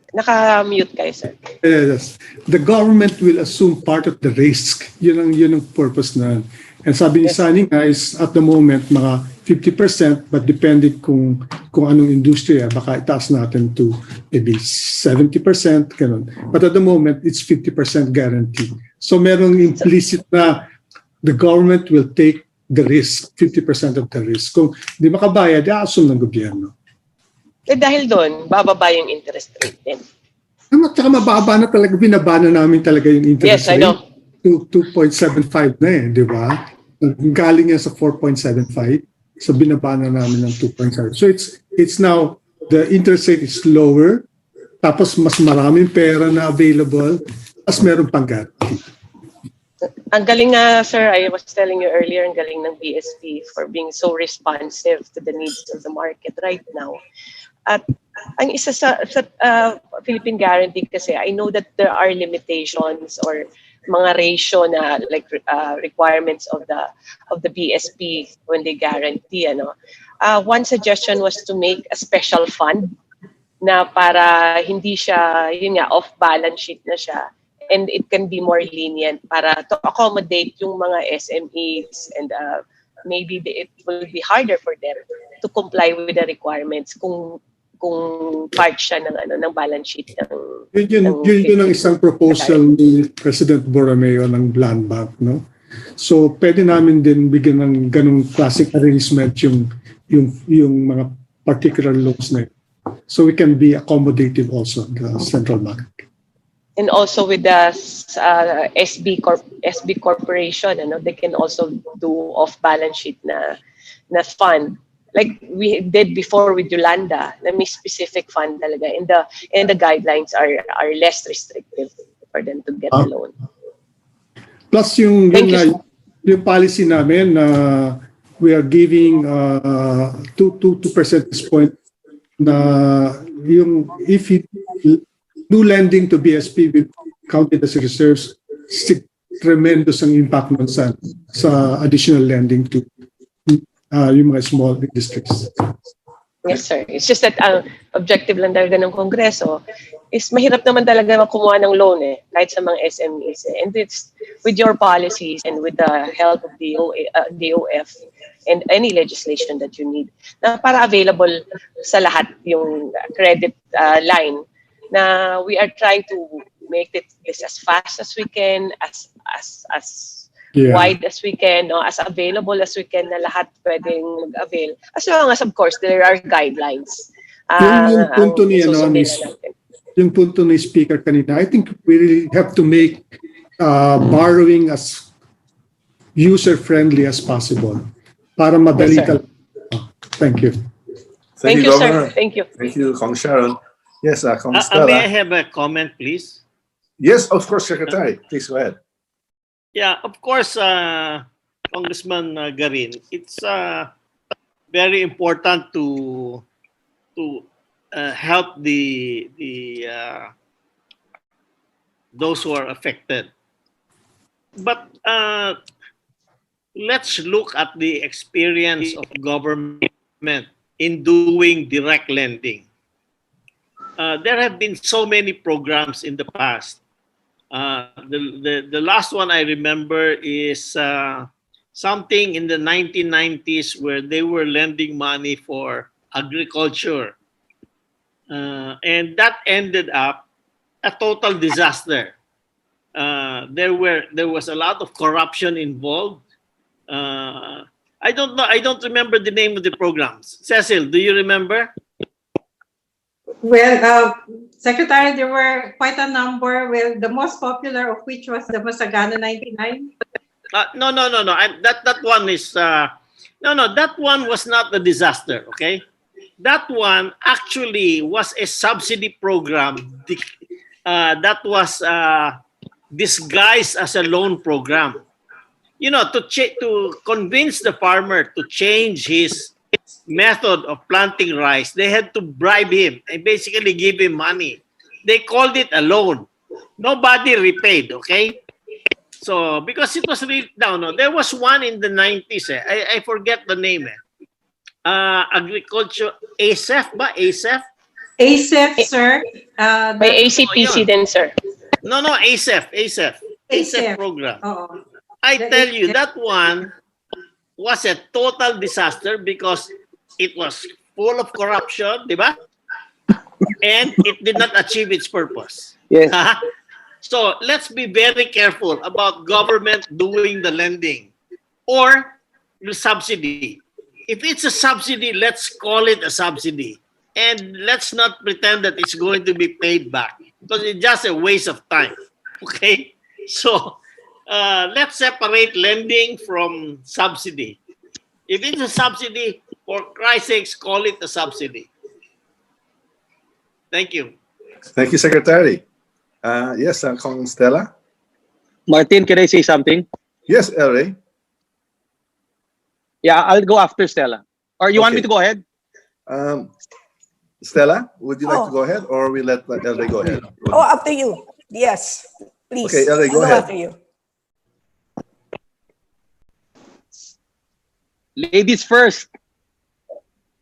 Naka-mute kayo, sir. Yes. The government will assume part of the risk. Yun ang purpose na. And sabi ni Sunny nga is at the moment mga 50%, but depending kung anong industriya, baka itaas natin to maybe 70%, ganun. But at the moment, it's 50% guarantee. So merong implicit na the government will take the risk, 50% of the risk. Kung di makabayad, i-assume ng gobyerno. Dahil doon, bababa yung interest rate din. At saka mababa na talaga, binaba na namin talaga yung interest Yes, I know. to 2.75 na di ba? Galing yan sa 4.75, so binaba na namin ng 2.5. So it's now, the interest rate is lower, tapos mas maraming pera na available, tapos meron pang guarantee. Ang galing nga, sir, I was telling you earlier, ang galing ng BSP for being so responsive to the needs of the market right now. At ang isa sa Philippine Guarantee kasi, I know that there are limitations or mga ratio na like requirements of the BSP when they guarantee. One suggestion was to make a special fund na para hindi siya, yun nga, off-balance sheet na siya. And it can be more lenient para to accommodate yung mga SMEs, and maybe it will be harder for them to comply with the requirements kung part siya ng balance sheet ng Yun ang isang proposal ni President Borromeo ng Land Bank, no? So pwede namin din bigyan ng ganung classic arrangement yung mga particular loans na yun. So we can be accommodative also, the central bank. And also with the SB Corporation, they can also do off-balance sheet na fund. Like we did before with Yolanda, na may specific fund talaga. And the guidelines are less restrictive for them to get a loan. Plus yung policy namin na we are giving 2 percentage point na yung if you do lending to BSP will count it as reserves, tremendous ang impact nun sa additional lending to yung mga small districts. Yes, sir. It's just that objective lang talaga ng Kongreso is mahirap naman talaga kumuha ng loan kahit sa mga SMEs. And it's with your policies and with the help of the DOF and any legislation that you need na para available sa lahat yung credit line na we are trying to make this as fast as we can, as Yeah. wide as we can, no, as available as we can na lahat pwedeng mag-avail. As long as, of course, there are guidelines. Yung punto ni, susundin ni, na natin. yung punto ni Speaker kanina, I think we really have to make borrowing as user-friendly as possible para madali Yes, sir. talaga. Thank you. Thank you, Governor. sir. Thank you. Thank you, Kong Sharon. Yes, Kong May I Stella. have a comment, please? Yes, of course, Secretary. Please go ahead. Yeah, of course, Congressman Garin, it's very important to help the those who are affected. But let's look at the experience of government in doing direct lending. There have been so many programs in the past. The last one I remember is something in the 1990s where they were lending money for agriculture. And that ended up a total disaster. There was a lot of corruption involved. I don't know. I don't remember the name of the programs. Cecil, do you remember? Well, Secretary, there were quite a number. Well, the most popular of which was the Masagana 99. No. That one is no. That one was not a disaster. Okay, that one actually was a subsidy program that was disguised as a loan program. You know, to convince the farmer to change his method of planting rice, they had to bribe him and basically give him money. They called it a loan. Nobody repaid, okay? So, because it was really down, no, there was one in the 90s. I forget the name. Agriculture, ASEF ba? ASEF? ASEF, sir. May ACPC din, sir. No, ASEF program. Oo. I tell you, that one was a total disaster because it was full of corruption, di ba? And it did not achieve its purpose. Yes. So let's be very careful about government doing the lending or the subsidy. If it's a subsidy, let's call it a subsidy. And let's not pretend that it's going to be paid back because it's just a waste of time. Okay? So let's separate lending from subsidy. If it's a subsidy, for Christ's sakes, call it a subsidy. Thank you. Thank you, Secretary. Yes, Kong Stella. Martin, can I say something? Yes, LA. Yeah, I'll go after Stella. Or you want me Okay. to go ahead? Stella, would you like to go ahead, or we let LA go ahead? Oh, up to you. Yes, please. Okay, LA, go I'll ahead. after you. Ladies first.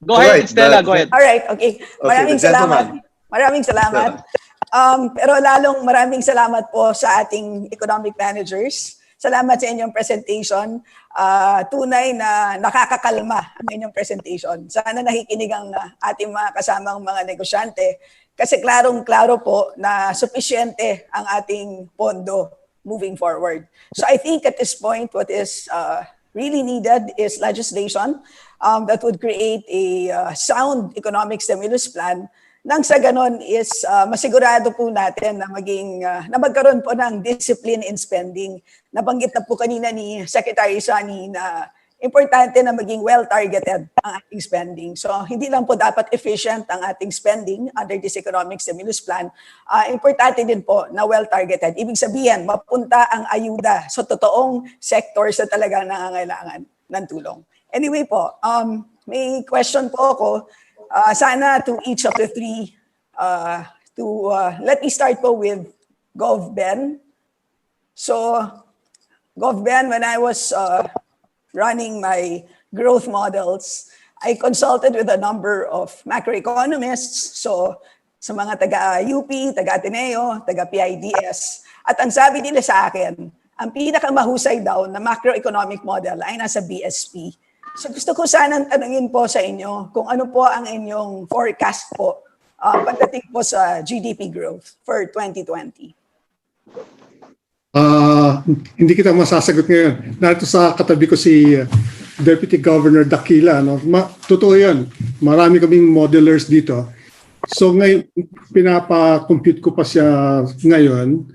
Go All ahead, right, Stella, the- go ahead. All right, okay. Maraming the salamat. gentleman. Maraming salamat. Pero lalong maraming salamat po sa ating economic managers. Salamat sa inyong presentation. Tunay na nakakakalma ang inyong presentation. Sana nakikinig ang ating mga kasamang mga negosyante kasi klarong-klaro po na sufisyente ang ating pondo moving forward. So I think at this point, what is really needed is legislation that would create a sound economic stimulus plan. Nang sa ganon is masigurado po natin na na magkaroon po ng discipline in spending. Nabanggit na po kanina ni Secretary Sani na importante na maging well-targeted ang ating spending. So hindi lang po dapat efficient ang ating spending under this economic stimulus plan. Importante din po na well-targeted. Ibig sabihin, mapunta ang ayuda sa totoong sectors na talagang nangangailangan ng tulong. Anyway po, may question po ako. Sana to each of the three, let me start po with Gov. Ben. So, Gov. Ben, when I was running my growth models, I consulted with a number of macroeconomists, so sa mga taga-UP, taga-Ateneo, taga-PIDS. At ang sabi nila sa akin, ang pinakamahusay daw na macroeconomic model ay nasa BSP. So gusto ko sanang tanungin po sa inyo kung ano po ang inyong forecast po pagdating po sa GDP growth for 2020? Hindi kita masasagot ngayon. Narito sa katabi ko si Deputy Governor Dakila. No? Totoo yun. Marami kaming modelers dito. So ngayon, pinapa-compute ko pa siya ngayon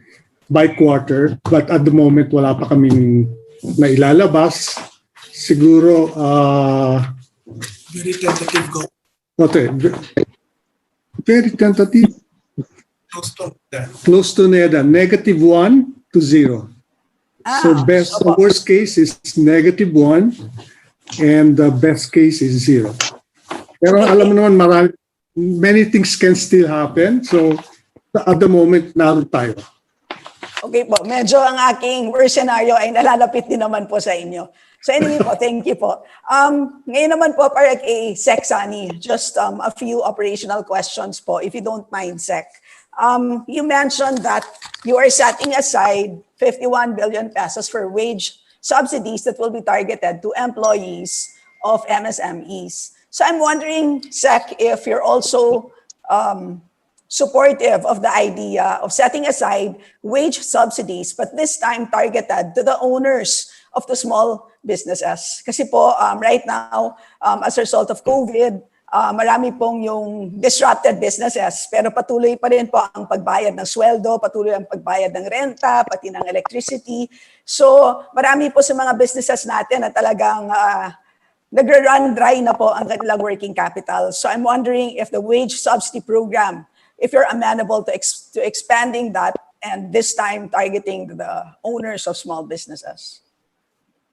by quarter. But at the moment, wala pa kaming nailalabas. Siguro, Very tentative goal. okay. Very tentative. Close to that. Close to -1 to 0. So the worst case is -1 and the best case is 0. Pero alam mo naman, many things can still happen. So at the moment, naroon tayo. Okay po, medyo ang aking worst scenario ay nalalapit din naman po sa inyo. So anyway po, thank you po. Ngayon naman po, para kay Sec Sani, just a few operational questions po, if you don't mind, Sec. You mentioned that you are setting aside 51 billion pesos for wage subsidies that will be targeted to employees of MSMEs. So I'm wondering, Sec, if you're also supportive of the idea of setting aside wage subsidies, but this time targeted to the owners of the small businesses. Kasi po, right now, as a result of COVID, marami pong yung disrupted businesses, pero patuloy pa rin po ang pagbayad ng sweldo, patuloy ang pagbayad ng renta, pati ng electricity. So marami po sa mga businesses natin na talagang nagre-run dry na po ang kanilang working capital. So I'm wondering if the wage subsidy program, if you're amenable to expanding that and this time targeting the owners of small businesses.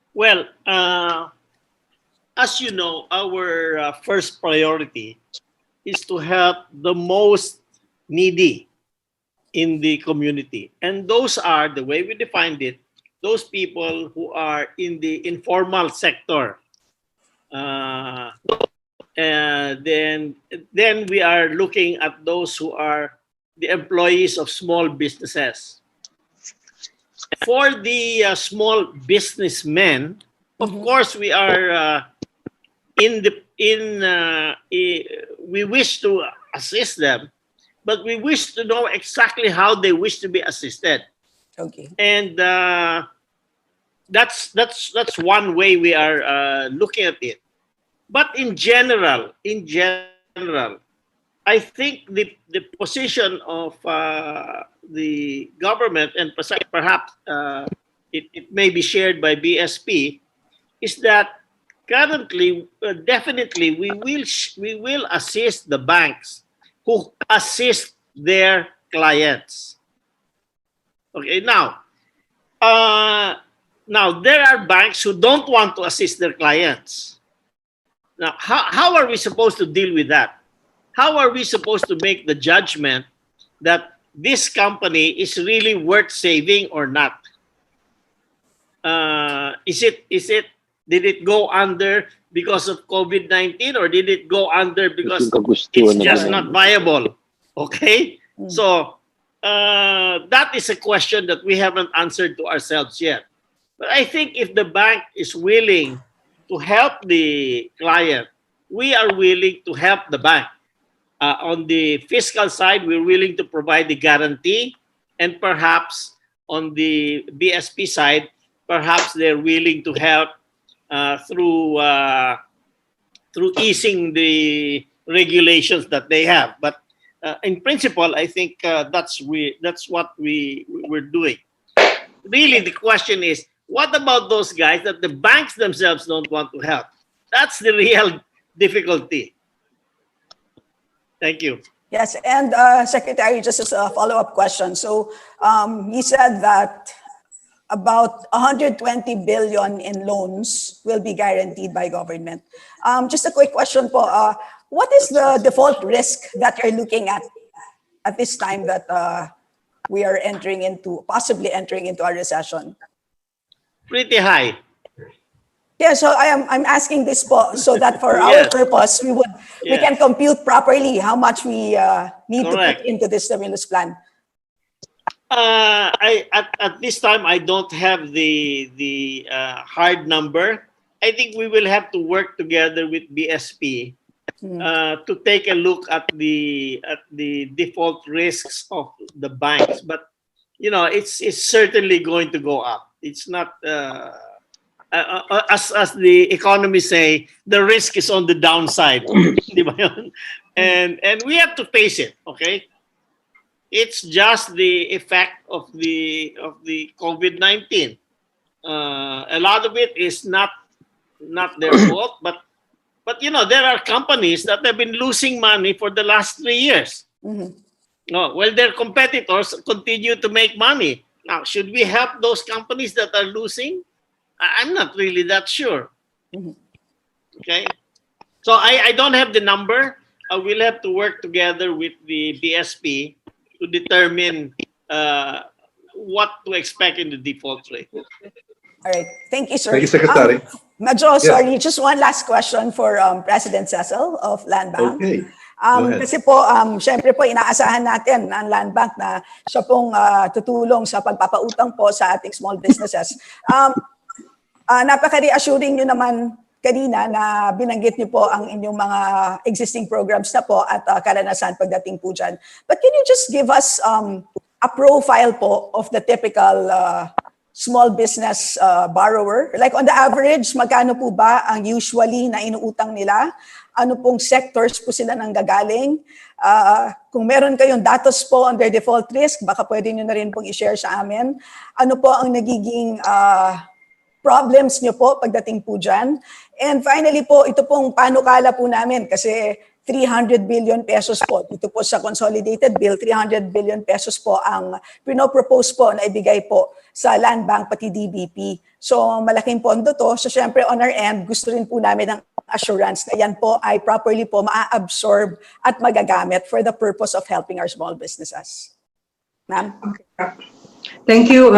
Well, as you know, our first priority is to help the most needy in the community. And those are, the way we defined it, those people who are in the informal sector. Then we are looking at those who are the employees of small businesses. For the small businessmen, of course, we are we wish to assist them, but we wish to know exactly how they wish to be assisted. Okay. And that's one way we are looking at it. But in general, I think the position of the government, and perhaps it may be shared by BSP, is that currently, definitely, we will assist the banks who assist their clients. Okay, now there are banks who don't want to assist their clients. Now, how are we supposed to deal with that? How are we supposed to make the judgment that this company is really worth saving or not? Did it go under because of COVID-19, or did it go under because it's just not viable? Okay? So that is a question that we haven't answered to ourselves yet. But I think if the bank is willing to help the client, we are willing to help the bank. On the fiscal side, we're willing to provide the guarantee, and perhaps on the BSP side, perhaps they're willing to help through easing the regulations that they have. But in principle, I think that's what we're doing. Really, the question is, what about those guys that the banks themselves don't want to help? That's the real difficulty. Thank you. Yes, and Secretary, just as a follow-up question. So you said that about 120 billion in loans will be guaranteed by government. Just a quick question po. What is the default risk that you're looking at this time that we are possibly entering into a recession? Pretty high. Yeah, so I'm asking this po so that for our purpose we can compute properly how much we need to put into this stimulus plan. At this time, I don't have the hard number. I think we will have to work together with BSP to take a look at the default risks of the banks. But you know, it's certainly going to go up. It's not as the economists say, the risk is on the downside. Di ba yun? And we have to face it. Okay, it's just the effect of the COVID-19. A lot of it is not their fault, but you know, there are companies that have been losing money for the last 3 years. No, well, their competitors continue to make money. Now, should we help those companies that are losing? I'm not really that sure. Okay, so I don't have the number. We'll have to work together with the BSP to determine what to expect in the default rate. All right. Thank you, sir. Thank you, Secretary. Medyo, Yes. sorry, just one last question for President Cecil of Land Bank. Okay. Go ahead. Kasi po, syempre po, inaasahan natin ang Land Bank na siya pong tutulong sa pagpapautang po sa ating small businesses. Napaka-reassuring nyo naman kanina na binanggit niyo po ang inyong mga existing programs na po at karanasan pagdating po dyan. But can you just give us a profile po of the typical small business borrower? Like on the average, magkano po ba ang usually na inuutang nila? Ano pong sectors po sila nanggagaling? Kung meron kayong datos po on their default risk, baka pwede nyo na rin pong i-share sa amin. Ano po ang nagiging problems nyo po pagdating po dyan? And finally po, ito pong panukala po namin kasi 300 billion pesos po. Dito po sa consolidated bill, 300 billion pesos po ang pinopropose po na ibigay po sa Land Bank pati DBP. So malaking pondo to. So syempre on our end, gusto rin po namin ng assurance na yan po ay properly po maa-absorb at magagamit for the purpose of helping our small businesses. Ma'am? Thank you,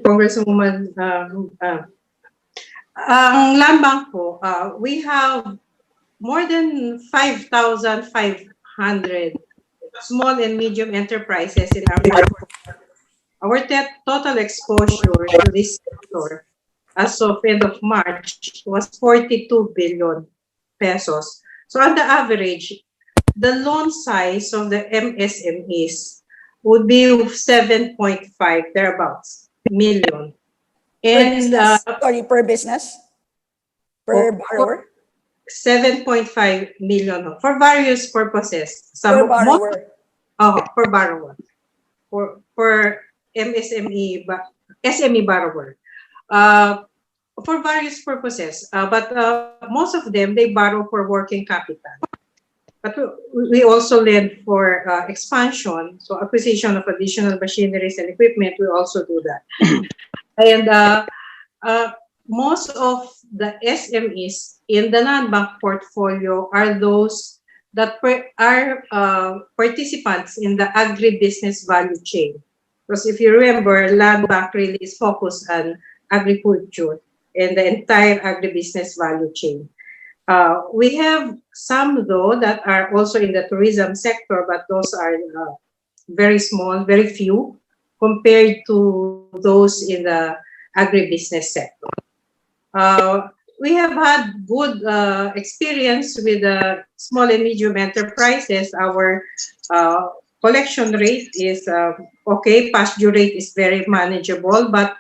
Congresswoman. Ang Land Bank po, we have more than 5,500 small and medium enterprises in our portfolio. Our total exposure to this sector as of end of March was 42 billion pesos. So on the average, the loan size of the MSMEs would be 7.5 thereabouts million. And sorry, per business? Per borrower? 7.5 million for various purposes. Per borrower? Per borrower. For MSME, SME borrower. For various purposes. But most of them, they borrow for working capital. But we also lend for expansion, so acquisition of additional machineries and equipment, we also do that. And most of the SMEs in the Land Bank portfolio are those that are participants in the agribusiness value chain. Because if you remember, Land Bank really is focused on agriculture and the entire agribusiness value chain. We have some, though, that are also in the tourism sector, but those are very small, very few, compared to those in the agribusiness sector. We have had good experience with small and medium enterprises. Our collection rate is okay, past due rate is very manageable, but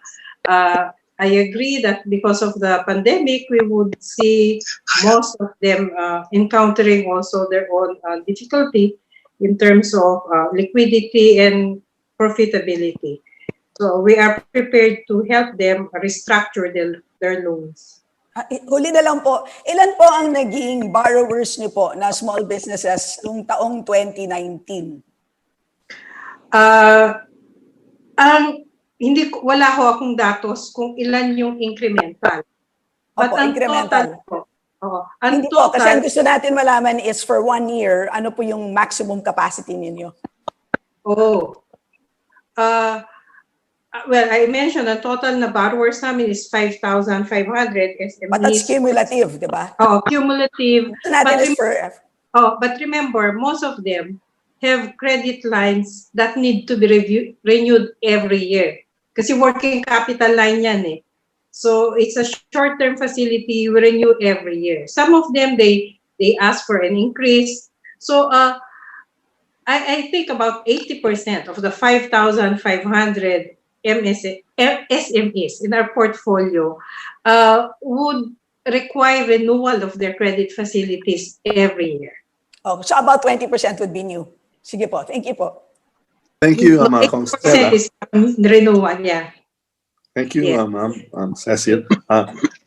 I agree that because of the pandemic, we would see most of them encountering also their own difficulty in terms of liquidity and profitability. So we are prepared to help them restructure their loans. Huli na lang po, ilan po ang naging borrowers niyo po na small businesses noong taong 2019? Wala ho akong datos kung ilan yung incremental. But Opo, incremental. Ang Hindi po, kasi total, ang gusto natin malaman is for 1 year, ano po yung maximum capacity ninyo? Well, I mentioned the total na borrowers namin is 5,500 SMEs. But that's cumulative, di ba? Cumulative. Gusto natin is per But remember, most of them have credit lines that need to be renewed every year. Kasi working capital line yan So it's a short-term facility we renew every year. Some of them, they they ask for an increase. So I think about 80% of the 5,500 SMEs in our portfolio would require renewal of their credit facilities every year. Oh, so about 20% would be new. Sige po. Thank you po. Thank you, No, Kong 80% Stella. is renewal, yeah. Thank you, Yeah. Cecil.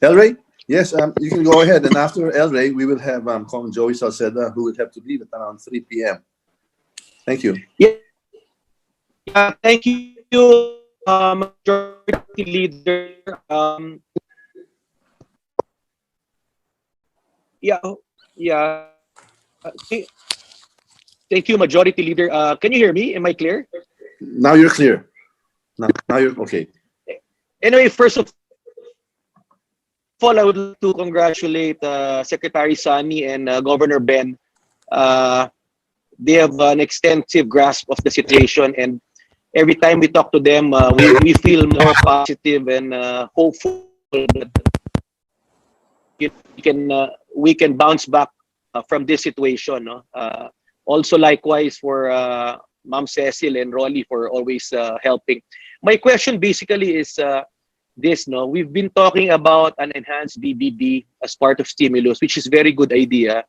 El Rey, yes, you can go ahead. And after El Rey, we will have Kong Joey Salceda, who will have to leave at around 3 p.m. Thank you. Yeah, thank you, Majority Leader. Yeah, yeah. Th- Thank you, Majority Leader. Can you hear me? Am I clear? Now you're clear. Now you're okay. Anyway, first of all, I would like to congratulate Secretary Sani and Governor Ben. They have an extensive grasp of the situation, and every time we talk to them, we feel more positive and hopeful that we can bounce back from this situation. No? Also, likewise for Ma'am Cecil and Rolly for always helping. My question basically is this: no, we've been talking about an enhanced BBB as part of stimulus, which is very good idea.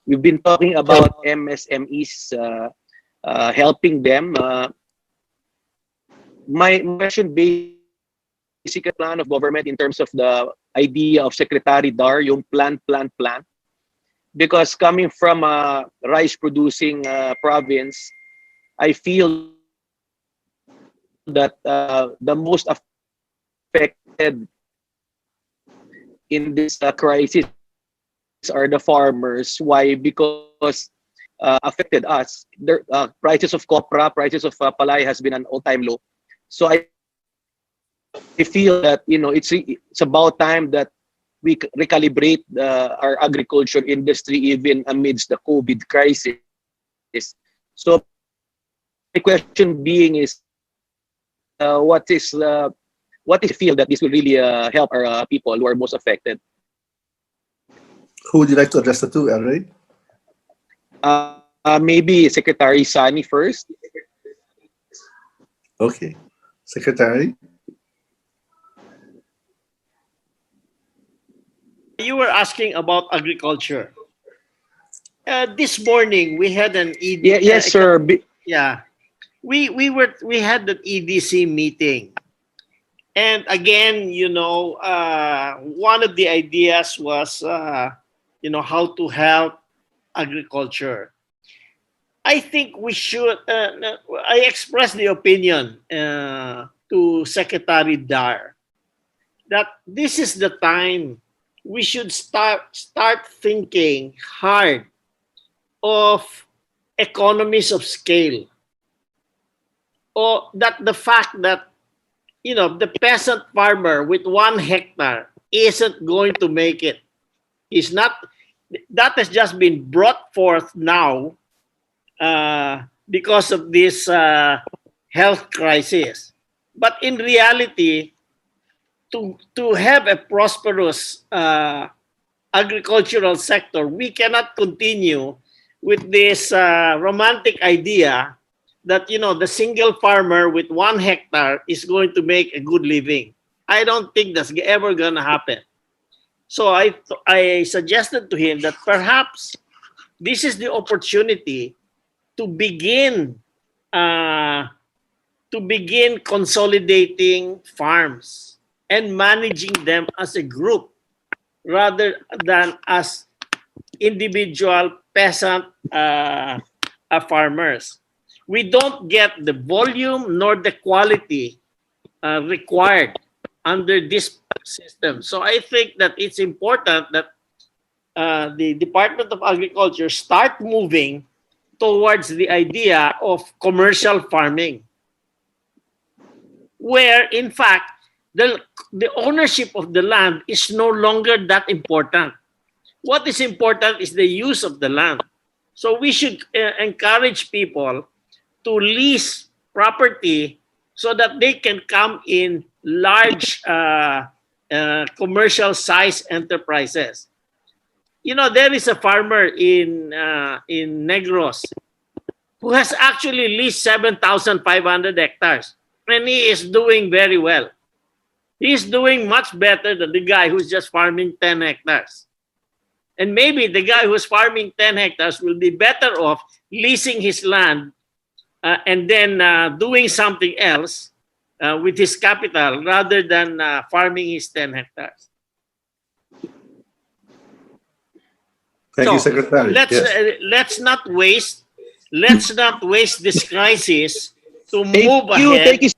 We've been talking about MSMEs, helping them. My question basic plan of government in terms of the idea of Secretary Dar, yung plan. Because coming from a rice-producing province, I feel that the most affected in this crisis are the farmers. Why? Because affected us. The prices of copra, prices of palay has been an all-time low. So I feel that it's about time that we recalibrate our agriculture industry even amidst the COVID crisis. So my question being is, what is you feel that this will really help our people who are most affected? Who would you like to address that to, El Rey? Maybe Secretary Sani first. Okay. Secretary? You were asking about agriculture. This morning we had an ED. Yes, sir. Yeah, we had an EDC meeting, and again, one of the ideas was, how to help agriculture. I think we should. I expressed the opinion to Secretary Dar that this is the time we should start thinking hard of economies of scale, or that the fact that the peasant farmer with 1 hectare isn't going to make it. Is not. That has just been brought forth now because of this health crisis. But in reality, to have a prosperous agricultural sector, we cannot continue with this romantic idea that the single farmer with 1 hectare is going to make a good living. I don't think that's ever going to happen. So I suggested to him that perhaps this is the opportunity to begin consolidating farms and managing them as a group rather than as individual peasant farmers. We don't get the volume nor the quality required under this system. So I think that it's important that the Department of Agriculture start moving towards the idea of commercial farming, where in fact the ownership of the land is no longer that important. What is important is the use of the land. So we should encourage people to lease property so that they can come in large commercial size enterprises. you know, there is a farmer in Negros who has actually leased 7,500 hectares, and he is doing very well. He's doing much better than the guy who's just farming 10 hectares. And maybe the guy who's farming 10 hectares will be better off leasing his land and then doing something else with his capital rather than farming his 10 hectares. Thank you, Secretary. Let's not waste this crisis to move Thank you.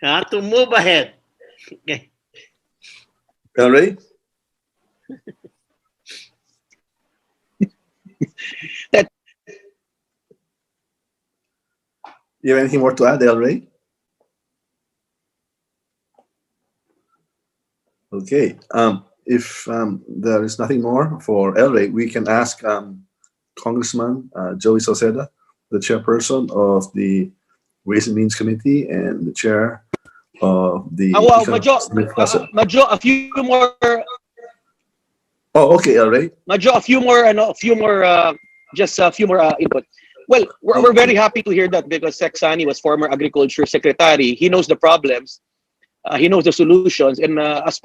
ahead. To move ahead. Okay. El Rey? You have anything more to add, El Rey? Okay. If there is nothing more for El Rey, we can ask Congressman Joey Sauceda, the chairperson of the Ways and Means Committee and the chair of the Majo, a few more. Oh, okay, El Rey. Majo, a few more input. Well, we're very happy to hear that because Sexani was former agriculture secretary. He knows the problems, he knows the solutions, and as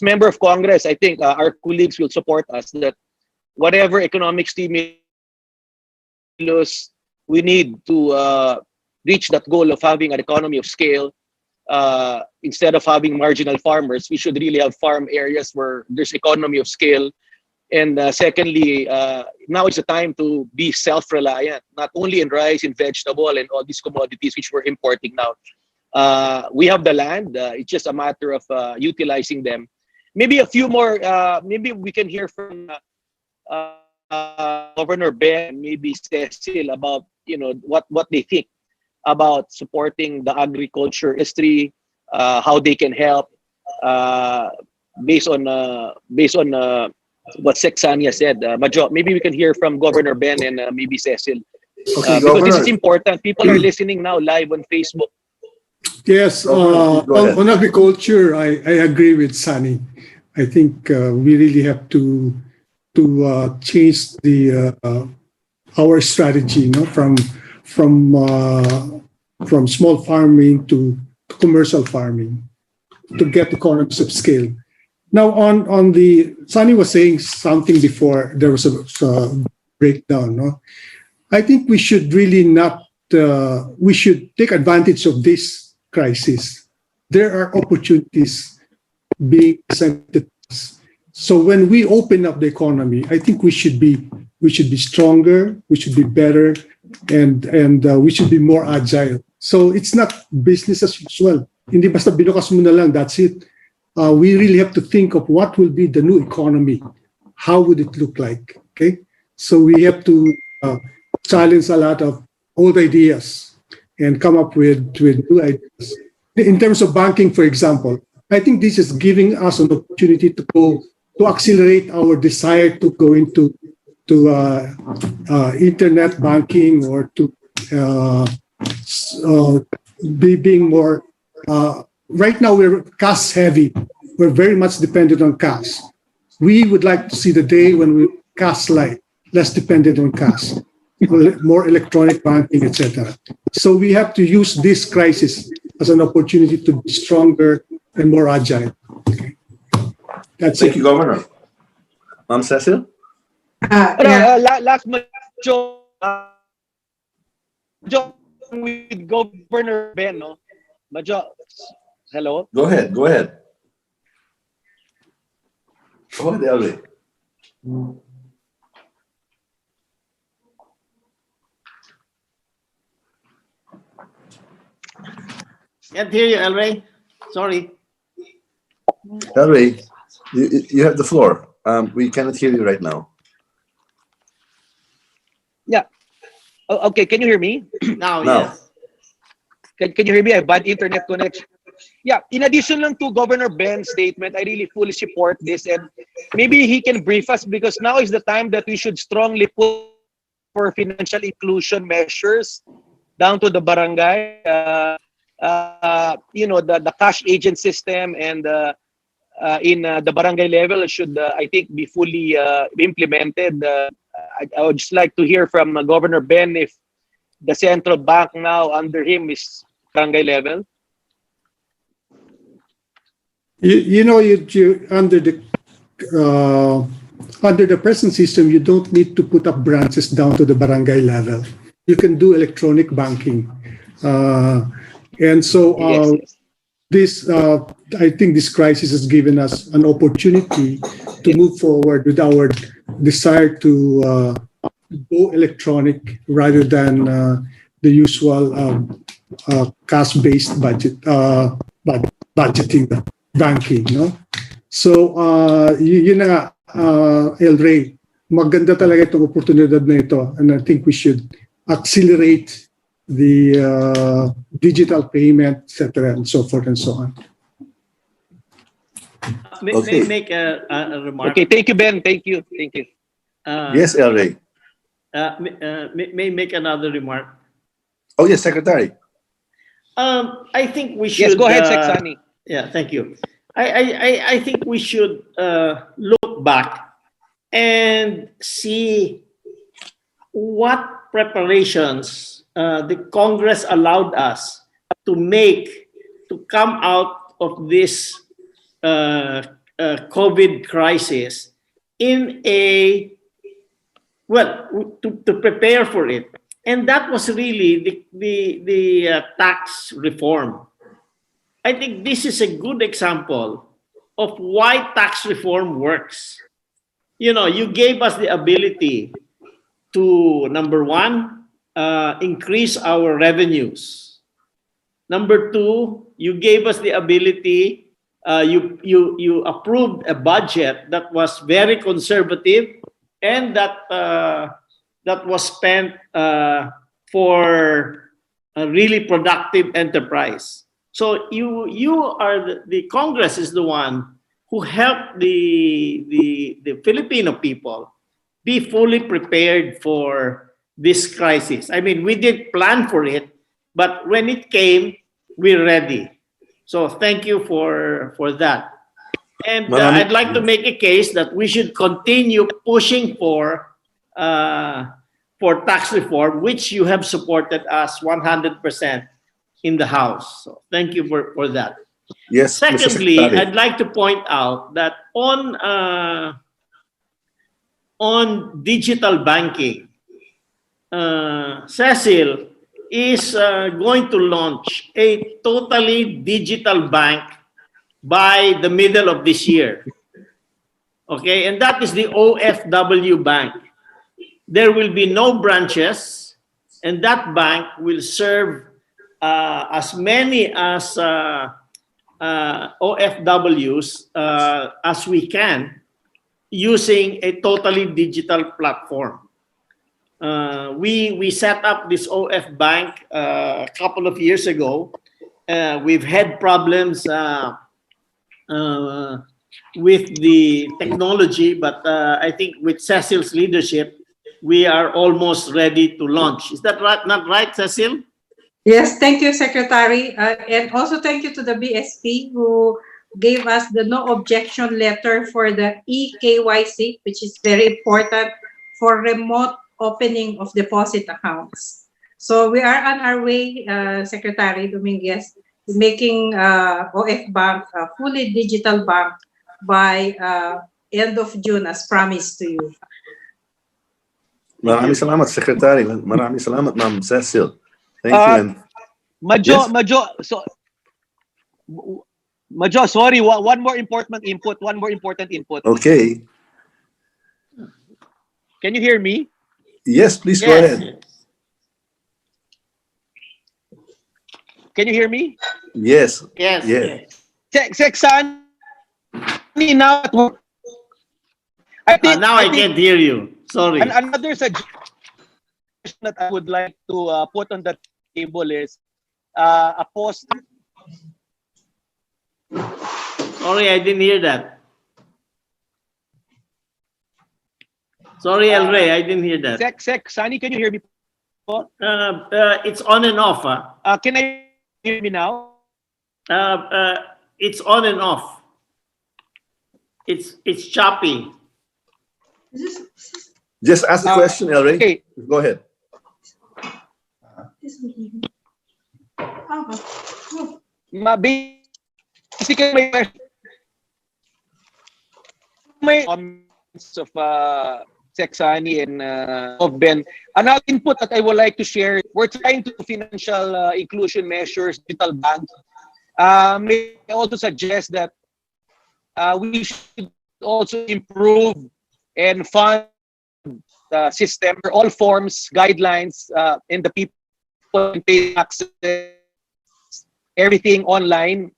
member of Congress, I think our colleagues will support us that whatever economic stimulus we need to reach that goal of having an economy of scale, instead of having marginal farmers, we should really have farm areas where there's economy of scale. And secondly, now is the time to be self-reliant, not only in rice, in vegetable, and all these commodities which we're importing now. We have the land. It's just a matter of utilizing them. Maybe a few more. Maybe we can hear from Governor Ben, maybe Cecil, about what they think about supporting the agriculture industry, how they can help, based on what Sexania said. Majo, maybe we can hear from Governor Ben and maybe Cecil. Okay, because this is important. People are listening now live on Facebook. Yes, on agriculture, I agree with Sunny. I think we really have to change our strategy, from small farming to commercial farming to get economies of scale. Now, on the Sunny was saying something before there was a breakdown. No? I think we should really we should take advantage of this crisis. There are opportunities being presented to us. So when we open up the economy, I think we should be stronger, we should be better, and we should be more agile. So it's not business as usual. Hindi basta binukas mo na lang, that's it. We really have to think of what will be the new economy. How would it look like? Okay, so we have to challenge a lot of old ideas and come up with new ideas. In terms of banking, for example, I think this is giving us an opportunity to accelerate our desire to go into internet banking or to being more. Right now, we're cash heavy. We're very much dependent on cash. We would like to see the day when we're cash light, less dependent on cash, more electronic banking, etc. So we have to use this crisis as an opportunity to be stronger and more agile. Okay. That's Thank you, Governor. Cecil? Last Majo, with Governor Ben, no? Majo, hello? Go ahead. Go ahead, Ellie. Can't hear you, El Rey. Sorry. El Rey, you have the floor. We cannot hear you right now. Yeah. Oh, okay, can you hear me? Now. Yes. Can you hear me? I have bad internet connection. Yeah, in addition lang to Governor Ben's statement, I really fully support this, and maybe he can brief us, because now is the time that we should strongly push for financial inclusion measures down to the barangay. The cash agent system and in the barangay level should, I think, be fully implemented. I would just like to hear from Governor Ben if the central bank now under him is barangay level. You under the present system, you don't need to put up branches down to the barangay level. You can do electronic banking, and so Yes. this I think this crisis has given us an opportunity to move forward with our desire to go electronic rather than the usual cash-based budgeting banking, no? So yun na nga, El Rey, maganda talaga itong oportunidad na ito, and I think we should accelerate the digital payment, etc., and so forth and so on. May Okay. I make a remark? Okay, thank you, Ben. Thank you. Yes, El Rey. May I make another remark? Oh, yes, Secretary. I think we should. Yes, go ahead, Seksani. Yeah, thank you. I think we should look back and see what preparations the Congress allowed us to make to come out of this COVID crisis in to prepare for it. And that was really the tax reform. I think this is a good example of why tax reform works. You gave us the ability to, number one, increase our revenues. Number two, you gave us the ability, you approved a budget that was very conservative and that was spent for a really productive enterprise. So you are the Congress is the one who helped the Filipino people be fully prepared for this crisis. I mean, we did plan for it, but when it came, we're ready. So thank you for that. And I'd like to make a case that we should continue pushing for tax reform, which you have supported us 100% in the House. So thank you for that. Yes, Mr. Secondly, Secretary. I'd like to point out that on digital banking, Cecil is going to launch a totally digital bank by the middle of this year. Okay, and that is the OFW Bank. There will be no branches, and that bank will serve as many as OFWs as we can using a totally digital platform. We set up this OF Bank a couple of years ago. We've had problems with the technology, but I think with Cecil's leadership, we are almost ready to launch. Is that right? Not right, Cecil? Yes, thank you, Secretary. And also thank you to the BSP who gave us the no objection letter for the eKYC, which is very important for remote opening of deposit accounts. So we are on our way, Secretary Dominguez, making OF Bank a fully digital bank by end of June as promised to you. Maraming salamat, Secretary. Maraming salamat, Ma'am Cecil. Thank you. And Majo, yes? Majo, sorry, one more important input. Okay. Can you hear me? Yes, please go ahead. Can you hear me? Yes. Yes. Yeah. Seksani, now I think Now I can't hear you. Sorry. Another suggestion that I would like to put on the table is a post. Sorry, I didn't hear that. Sorry, El Rey, I didn't hear that. Seksani, can you hear me? It's on and off. Can I hear me now? It's on and off. It's choppy. Just ask the question, El Rey. Okay. Go ahead. Basically, may comments of Sexani and of Ben. Another input that I would like to share, we're trying to financial inclusion measures, digital bank. May I also suggest that we should also improve and fund the system for all forms, guidelines, and the people can pay access everything online.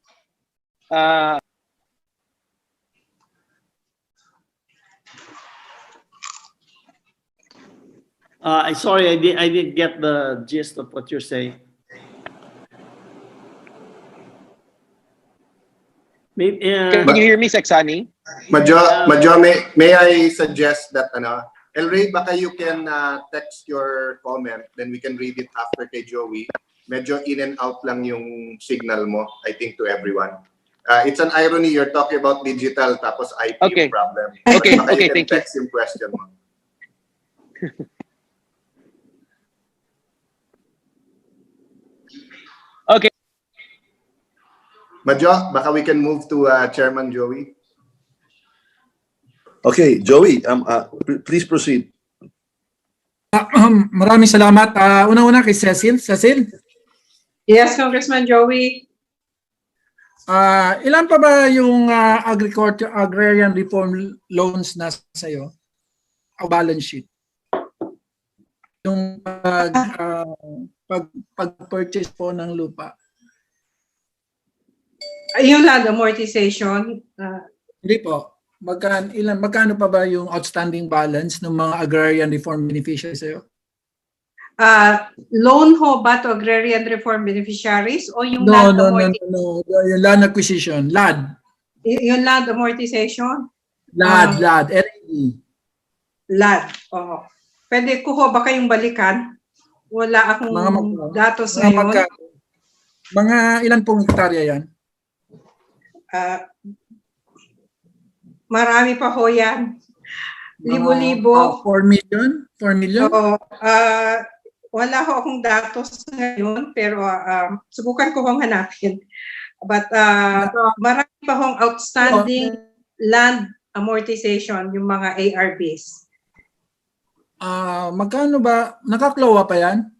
Sorry, I didn't get the gist of what you're saying. Maybe, Can you hear me, Sexani? Madjo, may I suggest that El Rey, baka you can text your comment, then we can read it after kay Joey. Medyo in and out lang yung signal mo, I think, to everyone. It's an irony you're talking about digital tapos IP Okay. problem. Okay, Baka okay, you can thank you. text yung question mo. Okay. Madjo, baka we can move to Chairman Joey. Okay, Joey, please proceed. Maraming salamat. Una-una kay Cecil. Cecil, Yes, Congressman Joey. ilan pa ba yung agrarian reform loans na sa'yo? O balance sheet? Yung pag-purchase po ng lupa. Yung land amortization, Hindi po. Magkano pa ba yung outstanding balance ng mga agrarian reform beneficiaries sa'yo? loan ho ba to agrarian reform beneficiaries o yung No. land Yung land acquisition. LAD. yung land amortization? LAD. LAD. LAD. Oh. Pwede ko ho ba kayong balikan? Wala akong datos ngayon. Mga ilan pong hektarya yan? Marami pa ho yan. Libo-libo. 4 million? 4 million? So, wala ho akong datos ngayon, pero subukan ko hong hanapin. But marami pa hong outstanding land amortization, yung mga ARBs. Magkano ba? Nakaklowa pa yan?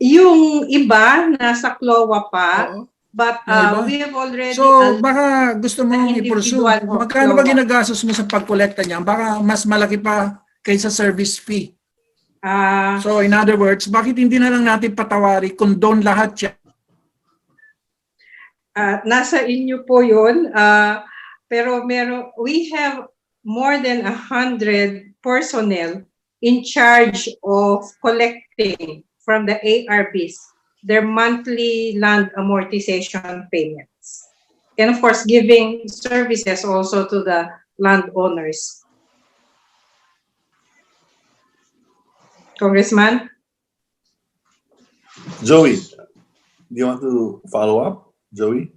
Yung iba, nasa CLOA pa. Oo. But Yung iba? we have already... So, baka gusto mong individual i-pursue. ho, Magkano ba CLOA. ginagastos mo sa pagkolekta niya? Baka mas malaki pa kaysa service fee. So, in other words, bakit hindi na lang natin patawari kung doon lahat siya? Nasa inyo po yun. Pero we have more than 100 personnel in charge of collecting from the ARBs their monthly land amortization payments. And of course, giving services also to the landowners. Congressman? Joey, do you want to follow up, Joey?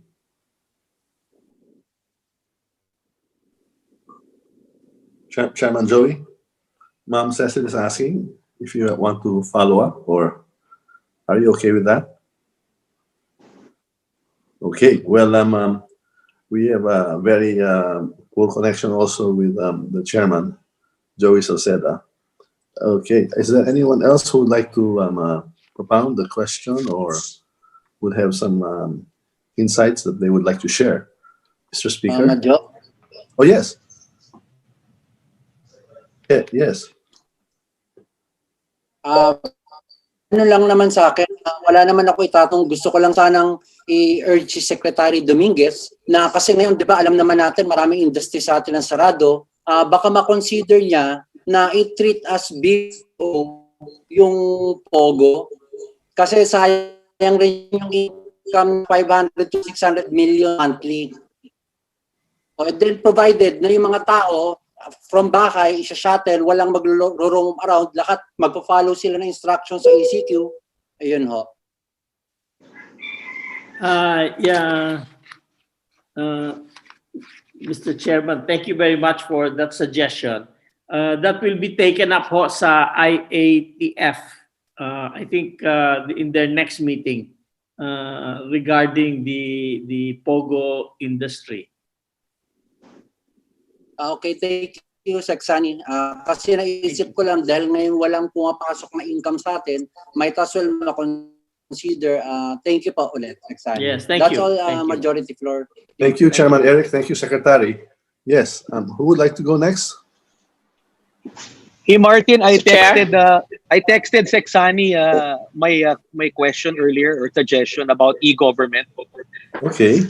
Chairman Joey, Ma'am Cecil is asking if you want to follow up, or are you okay with that? Okay, well, we have a very poor connection also with the chairman, Joey Salceda. Okay, is there anyone else who would like to propound the question or would have some insights that they would like to share? Mr. Speaker? Oh, yes. Yes. Ano lang naman sa akin, wala naman ako itatong, gusto ko lang sanang i-urge si Secretary Dominguez na kasi ngayon, di ba, alam naman natin maraming industry sa atin ang sarado, baka ma-consider niya na i-treat as BO yung POGO kasi sayang rin yung income 500 to 600 million monthly. And then provided na yung mga tao from bahay, isa-shuttle, walang mag-roam around, lahat magpa-follow sila ng instructions sa ECQ, ayun ho. Mr. Chairman, thank you very much for that suggestion. That will be taken up ho sa IATF, I think in their next meeting regarding the Pogo industry. Okay, thank you, Seksani. Kasi naisip ko lang dahil ngayon walang pumapasok na income sa atin, might as well consider. Thank you pa ulit, Seksani. Yes, thank That's you. all, Thank you. majority floor. Thank you, Chairman Eric. Thank you, Secretary. Yes, who would like to go next? Hey Martin, I Mr. Chair? texted Seksani my question earlier or suggestion about e-government. Okay.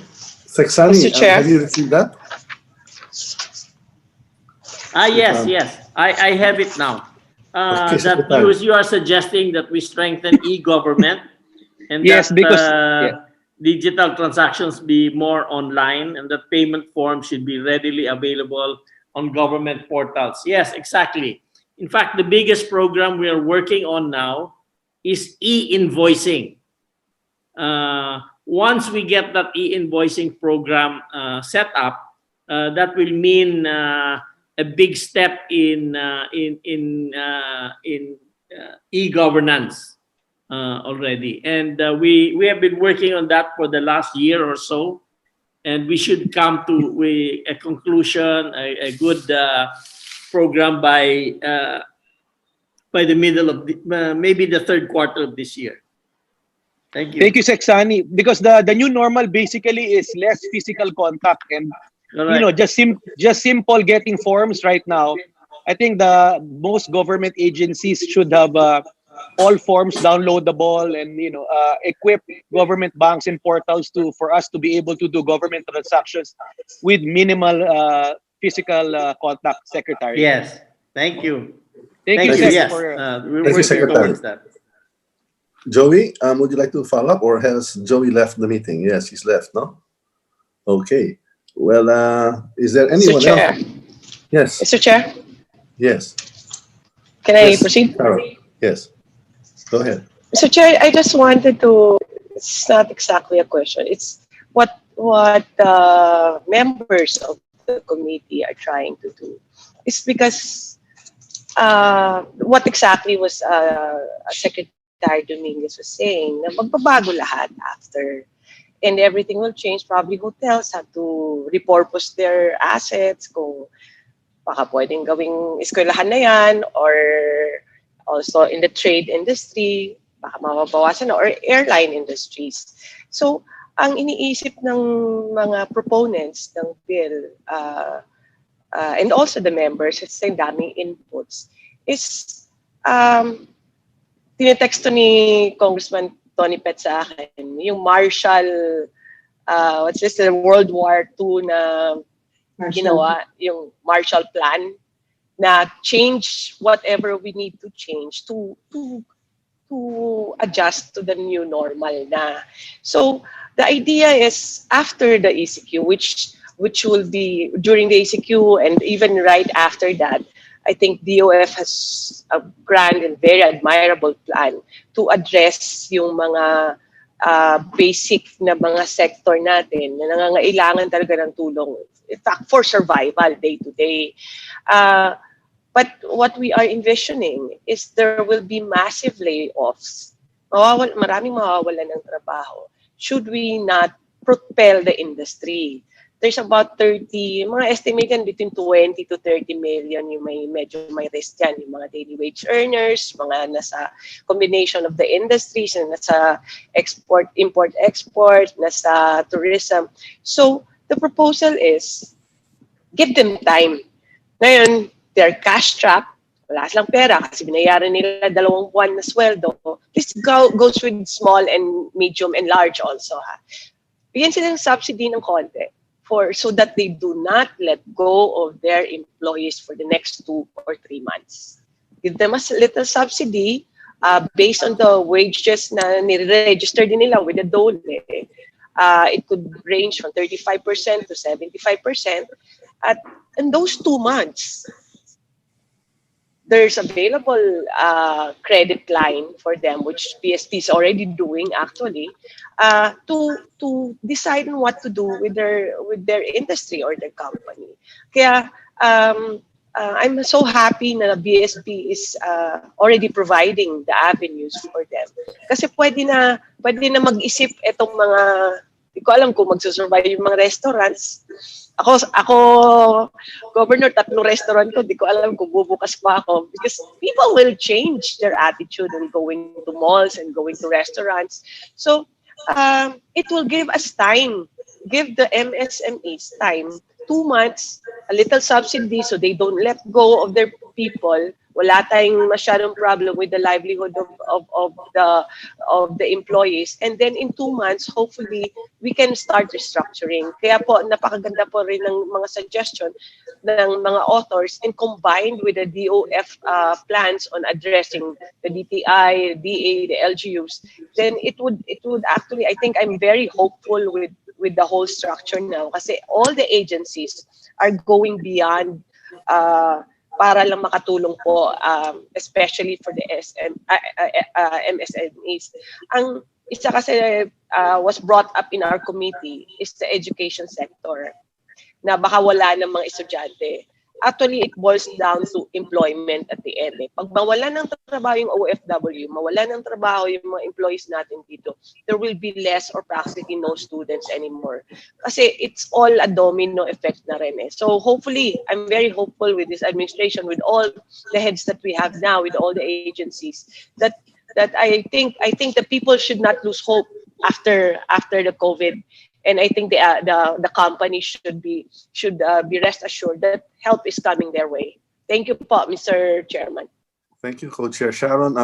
Seksani, Mr. Chair? have you received that? Yes. I have it now. Okay, That Secretary. you are suggesting that we strengthen e-government and Yes, that because digital transactions be more online and that payment forms should be readily available on government portals. Yes, exactly. In fact, the biggest program we are working on now is e-invoicing. Once we get that e-invoicing program set up, that will mean a big step in e-governance already, and we have been working on that for the last year or so, and we should come to a conclusion, a good program by the middle of maybe the third quarter of this year. Thank you. Thank you, Seksani. Because the new normal basically is less physical contact and Correct. just simple getting forms right now. I think the most government agencies should have all forms downloadable and equip government banks and portals for us to be able to do government transactions with minimal physical contact, Secretary. Yes. Thank you. Thank Thank you, you. Sec, Yes. for We're Thank you, working Secretary. towards that. Joey, would you like to follow up, or has Joey left the meeting? Yes, he's left, no? Okay. Well, is there anyone Mr. Chair? else? Yes. Mr. Chair, Yes. can I Yes, proceed? Carol. Yes. Go ahead. Mr. Chair, I just wanted to, it's not exactly a question, it's what members of the committee are trying to do. It's because what exactly was Secretary Dominguez was saying, na magbabago lahat after, and everything will change. Probably hotels have to repurpose their assets, kung baka pwedeng gawing eskwelahan na yan, or also in the trade industry, baka mababawasan na, or airline industries. So, ang iniisip ng mga proponents ng bill, and also the members, it's ang daming inputs, is tinetexto ni Congressman Tony Pet sa akin, yung Marshall, what's this, the World War II na ginawa, yung Marshall Plan, na change whatever we need to change to adjust to the new normal na. So the idea is after the ECQ, which will be during the ECQ and even right after that, I think DOF has a grand and very admirable plan to address yung mga basic na mga sector natin na nangangailangan talaga ng tulong. In fact, for survival day to day. But what we are envisioning is there will be massive layoffs. Maraming mawawalan ng trabaho. Should we not propel the industry? There's about 30, mga estimate yan between 20 to 30 million yung medyo may risk yan. Yung mga daily wage earners, mga nasa combination of the industries, nasa export, import-export, nasa tourism. So the proposal is give them time. Ngayon, they're cash strapped, wala silang pera kasi binayaran nila 2 buwan na sweldo. This goes with small and medium and large also. Bigyan sila ng subsidy ng konti so that they do not let go of their employees for the next 2 or 3 months. Give them a little subsidy based on the wages na nire-register din nila with the DOLE. It could range from 35% to 75%. In those 2 months, there's available credit line for them, which BSP is already doing actually, to decide on what to do with their industry or their company. Kaya I'm so happy na BSP is already providing the avenues for them. Kasi pwede na mag-isip itong mga, di ko alam kung magsusurvive yung mga restaurants. Ako, Governor, 3 restaurant ko, di ko alam kung bubukas pa ako because people will change their attitude in going to malls and going to restaurants. So, it will give us time, give the MSMEs time, 2 months, a little subsidy so they don't let go of their people. Wala tayong masyadong problem with the livelihood of the employees. And then in 2 months, hopefully, we can start restructuring. Kaya po, napakaganda po rin ng mga suggestion ng mga authors and combined with the DOF plans on addressing the DTI, DA, the LGUs, then it would actually, I think I'm very hopeful with the whole structure now kasi all the agencies are going beyond para lang makatulong po, especially for the MSMEs. Ang isa kasi was brought up in our committee is the education sector na baka wala ng mga estudyante. Actually, it boils down to employment at the end. Pag mawala ng trabaho yung OFW, mawala ng trabaho yung mga employees natin dito, there will be less or practically no students anymore. Kasi it's all a domino effect na rin eh. So hopefully, I'm very hopeful with this administration, with all the heads that we have now, with all the agencies, that I think the people should not lose hope after the COVID. And I think the company should be rest assured that help is coming their way. Thank you po, Mr. Chairman. Thank you, Co-Chair Sharon.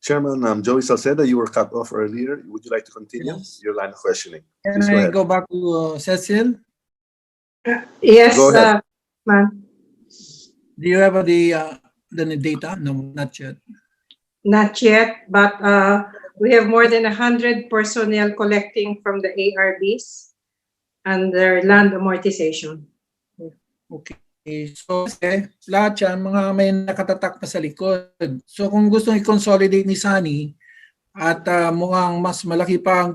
Chairman Joey Salceda, you were cut off earlier. Would you like to continue your line of questioning? Can Please I ahead. go back to Cecil? Yes, Go ahead. ma'am. Do you have the data? No, not yet. Not yet, but we have more than 100 personnel collecting from the ARBs under land amortization. Okay. So, lahat yan, mga may nakatatak pa sa likod. So, kung gusto i-consolidate ni Sunny at mukhang mas malaki pa ang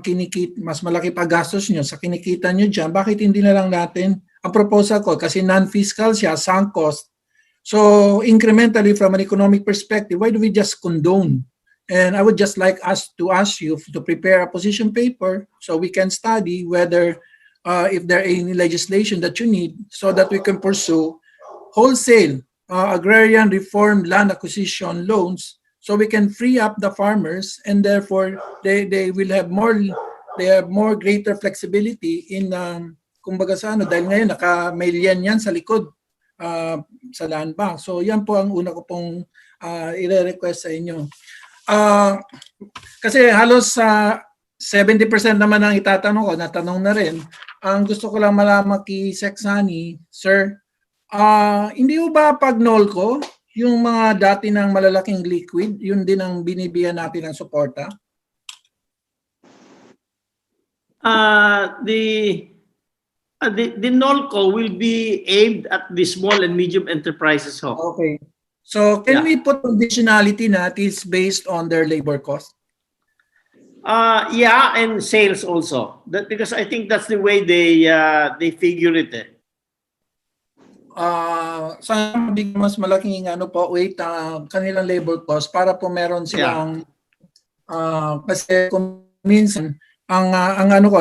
mas malaki pa gastos nyo sa kinikita nyo dyan, bakit hindi na lang natin, ang proposal ko, kasi non-fiscal siya, sunk cost. So, incrementally from an economic perspective, why do we just condone? And I would just like us to ask you to prepare a position paper so we can study whether if there are any legislation that you need so that we can pursue wholesale agrarian reform land acquisition loans so we can free up the farmers and therefore they will have more greater flexibility in kumbaga sa ano dahil ngayon naka-mailyan yan sa likod sa land bank. So yan po ang una ko pong i-request sa inyo. Kasi halos 70% naman ang itatanong ko, natanong na rin. Ang gusto ko lang malaman kay Sexani, sir, hindi ho ba pag NOLCO, yung mga dati ng malalaking liquid, yun din ang binibigyan natin ng suporta? The NOLCO will be aimed at the small and medium enterprises. Okay. So can we put conditionality na it is based on their labor cost? Yeah, and sales also. Because I think that's the way they figure it. Sana mabigyan mas malaking weight kanilang labor cost para po meron silang kasi kung minsan ang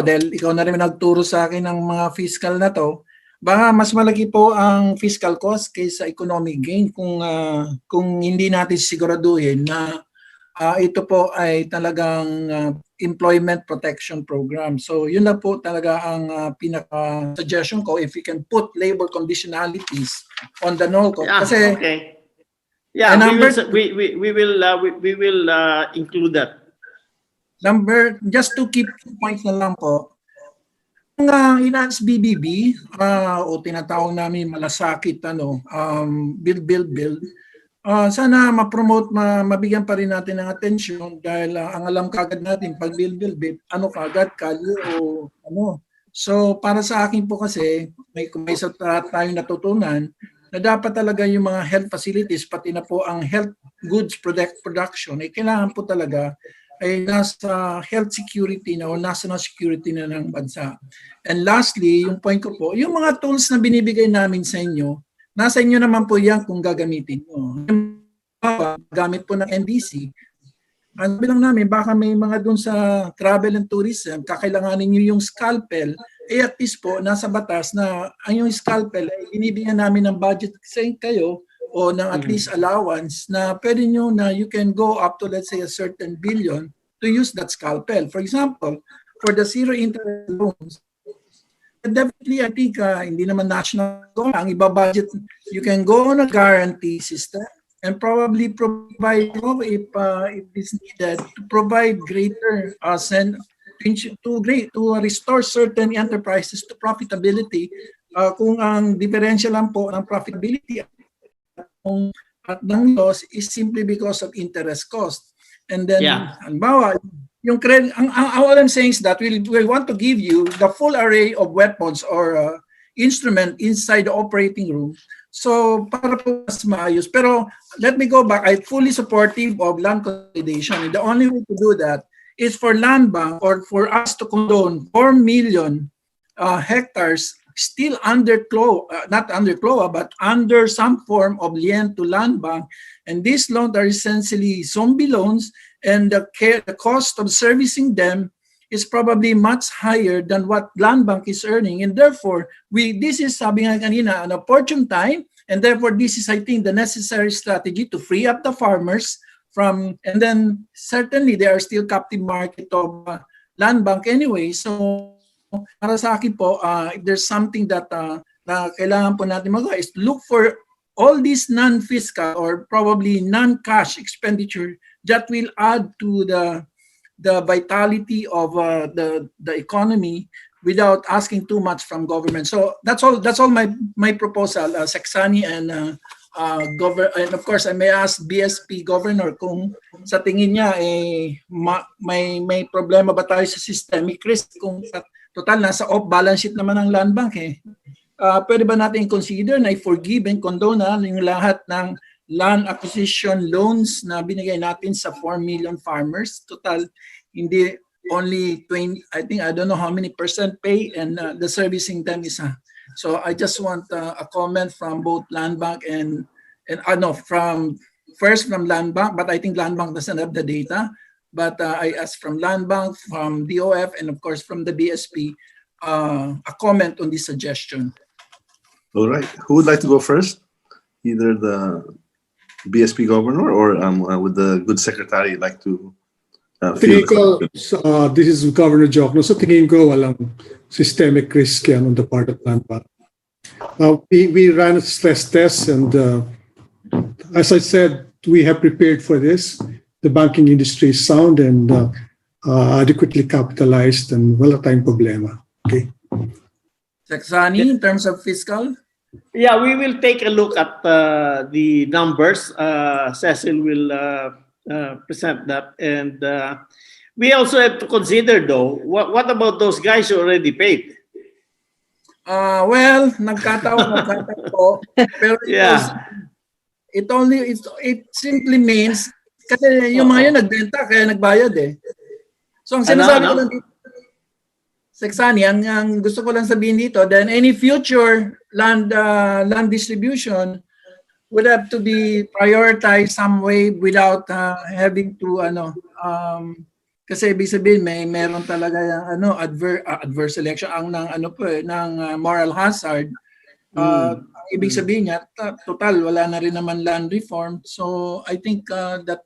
dahil ikaw na rin nagturo sa akin ng mga fiscal na to, baka mas malaki po ang fiscal cost kaysa economic gain kung hindi natin siguraduhin na ito po ay talagang employment protection program. So yun na po talaga ang pinaka-suggestion ko if we can put labor conditionalities on the NOLCO. Kasi, okay. Yeah, we will include that. Just to keep 2 points na lang po, ang enhanced BBB o tinatawag namin malasakit build, sana ma-promote, mabigyan pa rin natin ng atensyon dahil ang alam kagad natin pag build, kagad kalye o So para sa akin po kasi may isa tayong natutunan na dapat talaga yung mga health facilities, pati na po ang health goods production, ay kailangan po talaga ay nasa health security na o national security na ng bansa. And lastly, yung point ko po, yung mga tools na binibigay namin sa inyo, nasa inyo naman po yan kung gagamitin nyo. Gamit po ng NDC, ang bilang namin, baka may mga dun sa travel and tourism, kakailanganin nyo yung scalpel, at least po, nasa batas na ang yung scalpel, ay binibigyan namin ng budget sa kayo o ng at least allowance na pwede nyo na you can go up to, let's say, a certain billion to use that scalpel. For example, for the zero interest loans, definitely, I think, hindi naman national goal. Ang iba-budget, you can go on a guarantee system and probably provide, if it's needed, to provide greater to restore certain enterprises to profitability. Kung ang differential lang po ng profitability at ng loss is simply because of interest cost. And then, halimbawa, yung credit, all I'm saying is that we want to give you the full array of weapons or instrument inside the operating room. So, para po mas maayos. Pero, let me go back. I'm fully supportive of land consolidation. And the only way to do that is for land bank or for us to condone 4 million hectares still under CLOA, not under CLOA, but under some form of lien to land bank. And these loans are essentially zombie loans, and the cost of servicing them is probably much higher than what land bank is earning. And therefore, this is, sabi nga kanina, an opportune time. And therefore, this is, I think, the necessary strategy to free up the farmers from, and then certainly there are still captive market of land bank anyway. So, para sa akin po, if there's something that na kailangan po natin magawa is look for all these non-fiscal or probably non-cash expenditure that will add to the vitality of the economy without asking too much from government. So that's all my proposal, Seksani and and of course I may ask BSP governor kung sa tingin niya may problema ba tayo sa systemic risk kung total nasa off balance sheet naman ang land bank pwede ba natin consider na i-forgive and condone yung lahat ng land acquisition loans na binigay natin sa 4 million farmers? Total, hindi only 20, I think, I don't know how many % pay, and the servicing them is so I just want a comment from both land bank and from land bank, but I think land bank doesn't have the data. But I asked from land bank, from DOF, and of course from the BSP, a comment on this suggestion. All right. Who would like to go first? Either the BSP governor or would the good secretary like to tingin ko, this is Governor Jokno. So tingin ko walang systemic risk yan on the part of land bank. We ran a stress test, and as I said, we have prepared for this. The banking industry is sound and adequately capitalized, and wala tayong problema. Okay. Seksani, in terms of fiscal? Yeah, we will take a look at the numbers. Cecil will present that, and we also have to consider, though, what about those guys who already paid? Well, nagkataon po, pero it simply means kasi yung mga yun nagbenta kaya nagbayad So ang sinasabi ko lang dito, Seksani, ang gusto ko lang sabihin dito, then any future land distribution would have to be prioritized some way without having to kasi ibig sabihin meron talaga yung adverse selection ang ng moral hazard. Ibig sabihin niya total wala na rin naman land reform. So I think that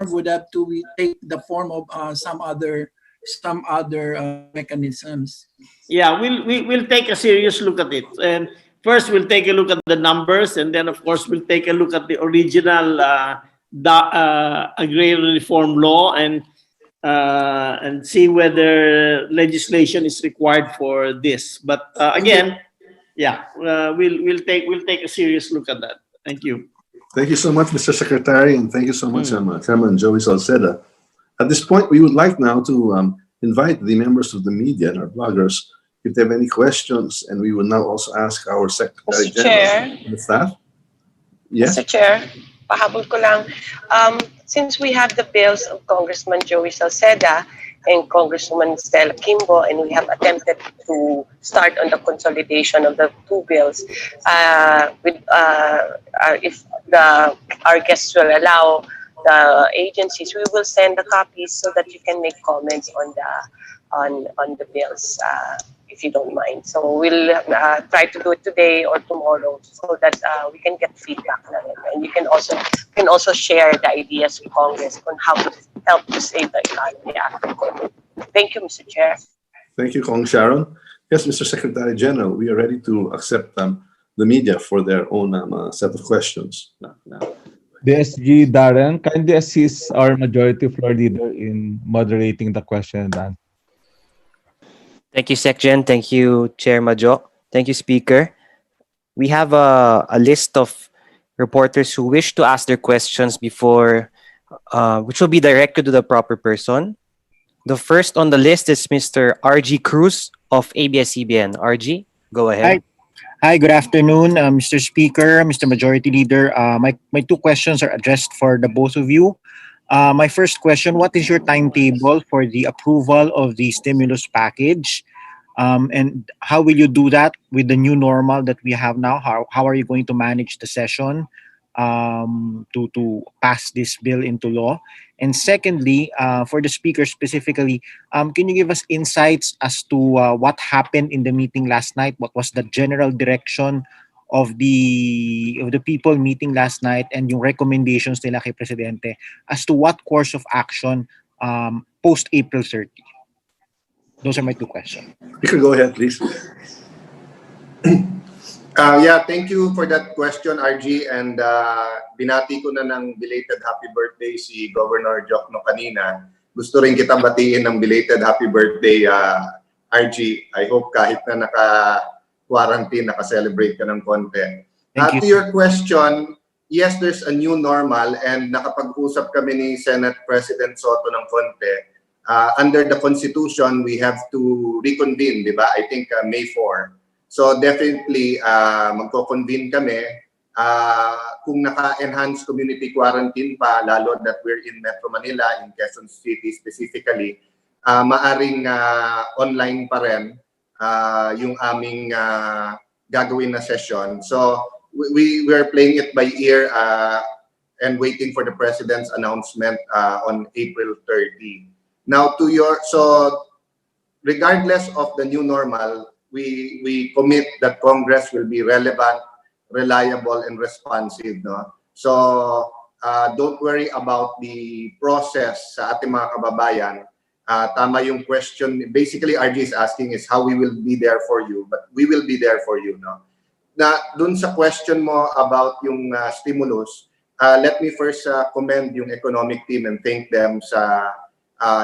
would have to take the form of some other mechanisms. Yeah, we'll take a serious look at it. And first, we'll take a look at the numbers, and then, of course, we'll take a look at the original agrarian reform law and see whether legislation is required for this. But again, we'll take a serious look at that. Thank you. Thank you so much, Mr. Secretary, and thank you so much, Chairman Joey Salceda. At this point, we would like now to invite the members of the media and our bloggers if they have any questions, and we will now also ask our Secretary Mr. General Chair. and the staff. Yes. Mr. Chair, pahabol ko lang. Since we have the bills of Congressman Joey Salceda and Congresswoman Stella Kimbo, and we have attempted to start on the consolidation of the two bills, if our guests will allow the agencies, we will send the copies so that you can make comments on the bills, if you don't mind. So we'll try to do it today or tomorrow so that we can get feedback na rin. And you can also share the ideas with Congress on how to help to save the economy after COVID. Thank you, Mr. Chair. Thank you, Kong Sharon. Yes, Mr. Secretary General, we are ready to accept the media for their own set of questions. DSG Darren, kindly assist our Majority Floor Leader in moderating the question and answer. Thank you, SecGen. Thank you, Chair Majo. Thank you, Speaker. We have a list of reporters who wish to ask their questions before, which will be directed to the proper person. The first on the list is Mr. RG Cruz of ABS-CBN. RG, go ahead. Hi, good afternoon, Mr. Speaker, Mr. Majority Leader. My two questions are addressed for the both of you. My first question, what is your timetable for the approval of the stimulus package? And how will you do that with the new normal that we have now? How are you going to manage the session to pass this bill into law? And secondly, for the speaker specifically, can you give us insights as to what happened in the meeting last night? What was the general direction of the people meeting last night, and yung recommendations nila kay Presidente as to what course of action post April 30? Those are my two questions. You can go ahead, please. Yeah, thank you for that question, RG. And binati ko na ng belated happy birthday si Governor Jokno kanina. Gusto rin kita batiin ng belated happy birthday, RG. I hope kahit na naka-quarantine, naka-celebrate ka ng konti. To your question, yes, there's a new normal, and nakapag-usap kami ni Senate President Soto ng konti. Under the Constitution, we have to reconvene, di ba? I think May 4. So definitely, magko-convene kami. Kung naka-enhanced community quarantine pa, lalo that we're in Metro Manila, in Quezon City specifically, maaring online pa rin yung aming gagawin na session. So we are playing it by ear and waiting for the President's announcement on April 30. Now, regardless of the new normal, we commit that Congress will be relevant, reliable, and responsive. No? So don't worry about the process sa ating mga kababayan. Tama yung question. Basically, RG is asking is how we will be there for you, but we will be there for you. No? Na dun sa question mo about yung stimulus, let me first commend yung economic team and thank them sa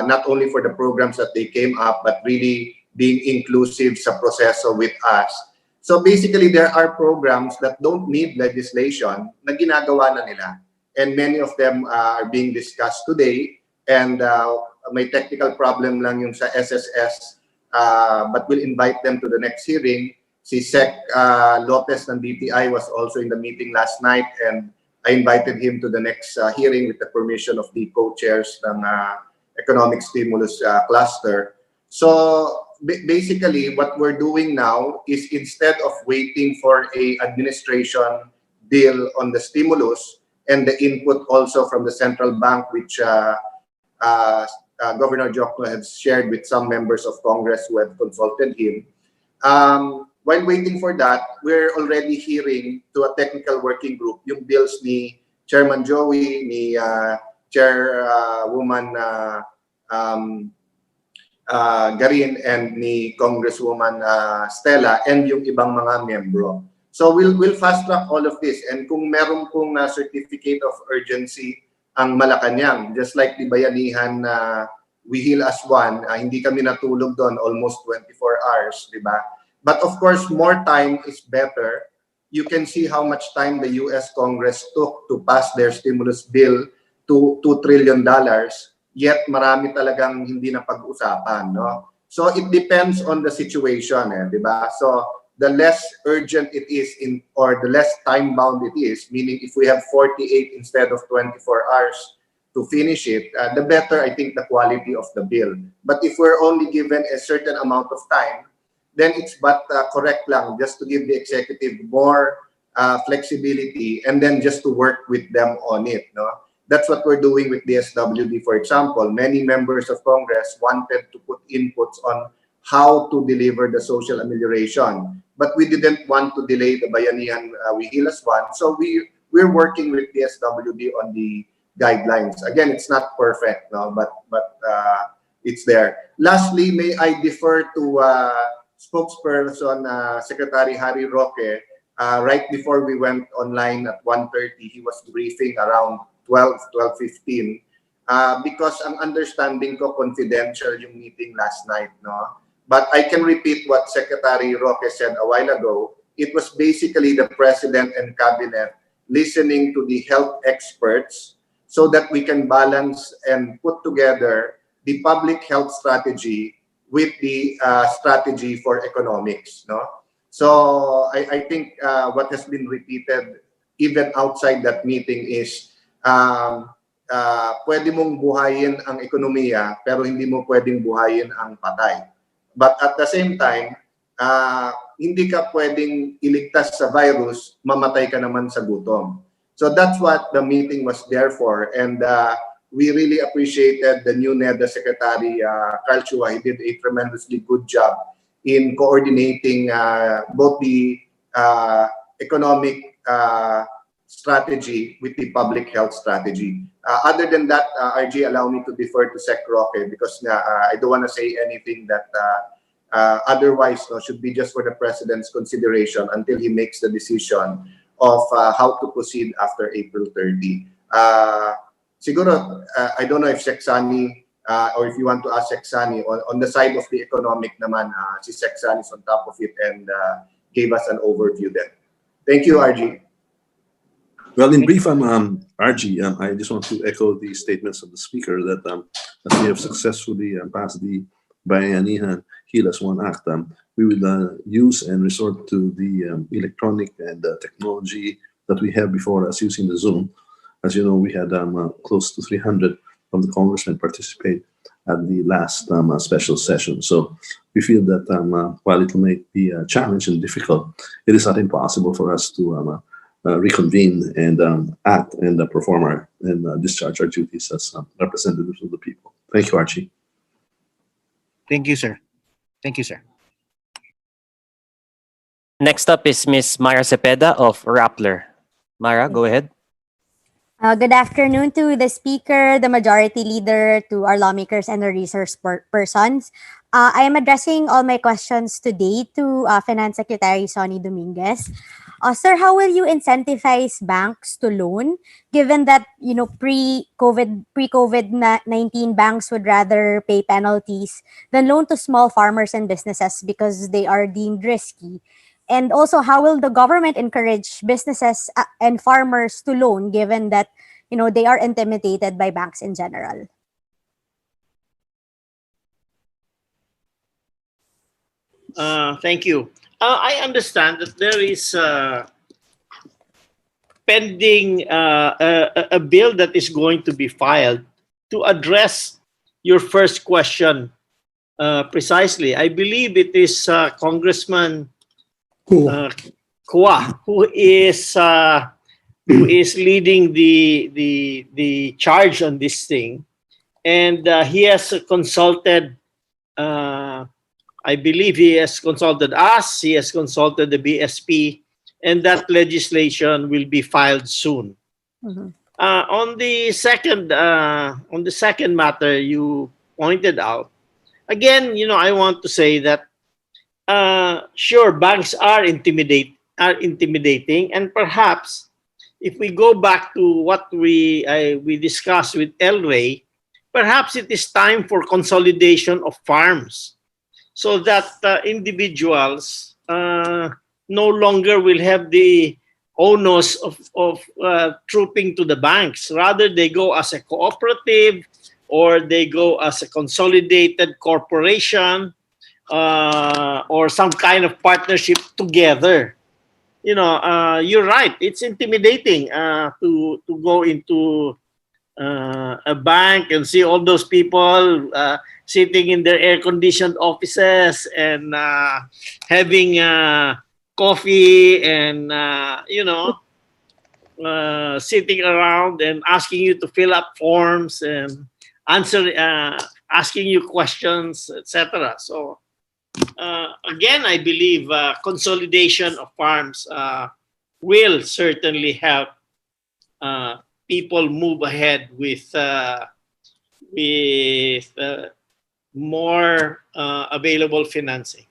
not only for the programs that they came up, but really being inclusive sa proseso with us. So basically, there are programs that don't need legislation na ginagawa na nila. And many of them are being discussed today. And may technical problem lang yung sa SSS, but we'll invite them to the next hearing. Si Sec Lopez ng DTI was also in the meeting last night, and I invited him to the next hearing with the permission of the co-chairs ng economic stimulus cluster. So basically, what we're doing now is instead of waiting for a administration bill on the stimulus and the input also from the central bank, which Governor Jokno has shared with some members of Congress who have consulted him. While waiting for that, we're already hearing to a technical working group yung bills ni Chairman Joey, ni Chairwoman Garin, and ni Congresswoman Stella, and yung ibang mga membro. So we'll fast track all of this, and kung meron pong certificate of urgency ang Malacanang, just like the bayanihan na We Heal as One, hindi kami natulog doon almost 24 hours, di ba? But of course, more time is better. You can see how much time the US Congress took to pass their stimulus bill to $2 trillion. Yet marami talagang hindi na pag-usapan, no? So it depends on the situation, di ba? So the less urgent it is or the less time bound it is, meaning if we have 48 instead of 24 hours to finish it, the better I think the quality of the bill. But if we're only given a certain amount of time, then it's correct lang just to give the executive more flexibility and then just to work with them on it. No? That's what we're doing with the SWD, for example. Many members of Congress wanted to put inputs on how to deliver the social amelioration. But we didn't want to delay the Bayanihan Wihilas one. So we're working with the SWD on the guidelines. Again, it's not perfect, no, but it's there. Lastly, may I defer to spokesperson Secretary Harry Roque. Right before we went online at 1:30, he was briefing around 12:15 because ang understanding ko confidential yung meeting last night, no? But I can repeat what Secretary Roque said a while ago. It was basically the President and Cabinet listening to the health experts so that we can balance and put together the public health strategy with the strategy for economics, no? So I think what has been repeated even outside that meeting is pwede mong buhayin ang ekonomiya pero hindi mo pwedeng buhayin ang patay. But at the same time, hindi ka pwedeng iligtas sa virus, mamatay ka naman sa gutom. So that's what the meeting was there for. And we really appreciated the new NEDA Secretary, Carl Chua. He did a tremendously good job in coordinating both the economic strategy with the public health strategy. Other than that, RG, allow me to defer to Sec Roque because I don't want to say anything that otherwise should be just for the President's consideration until he makes the decision of how to proceed after April 30. Siguro, I don't know if Sec Sani or if you want to ask Sec Sani, on the side of the economic naman, si Sec Sani is on top of it and gave us an overview then. Thank you, RG. Well, in brief, RG, I just want to echo the statements of the speaker that as we have successfully passed the Bayanihan Hilas 1 Act, we will use and resort to the electronic and technology that we have before us using the Zoom. As you know, we had close to 300 of the congressmen participate at the last special session. So we feel that while it will make the challenge and difficult, it is not impossible for us to reconvene and act and perform and discharge our duties as representatives of the people. Thank you, Archie. Thank you, sir. Thank you, sir. Next up is Ms. Myra Cepeda of Rappler. Myra, go ahead. Good afternoon to the Speaker, the Majority Leader, to our lawmakers and the resource persons. I am addressing all my questions today to Finance Secretary Sonny Dominguez. Sir, how will you incentivize banks to loan, given that pre-COVID-19 banks would rather pay penalties than loan to small farmers and businesses because they are deemed risky? And also, how will the government encourage businesses and farmers to loan, given that they are intimidated by banks in general? Thank you. I understand that there is pending a bill that is going to be filed to address your first question precisely. I believe it is Congressman Kua who is leading the charge on this thing, and he has consulted. I believe he has consulted us, he has consulted the BSP, and that legislation will be filed soon. Mm-hmm. On the second matter you pointed out, again, I want to say that sure, banks are intimidating, and perhaps if we go back to what we discussed with El Rey, perhaps it is time for consolidation of farms, so that individuals no longer will have the onus of trooping to the banks. Rather, they go as a cooperative or they go as a consolidated corporation or some kind of partnership together. You're right. It's intimidating to go into a bank and see all those people sitting in their air-conditioned offices and having coffee and sitting around and asking you to fill up forms and asking you questions, etc. So again, I believe consolidation of farms will certainly help people move ahead with more available financing.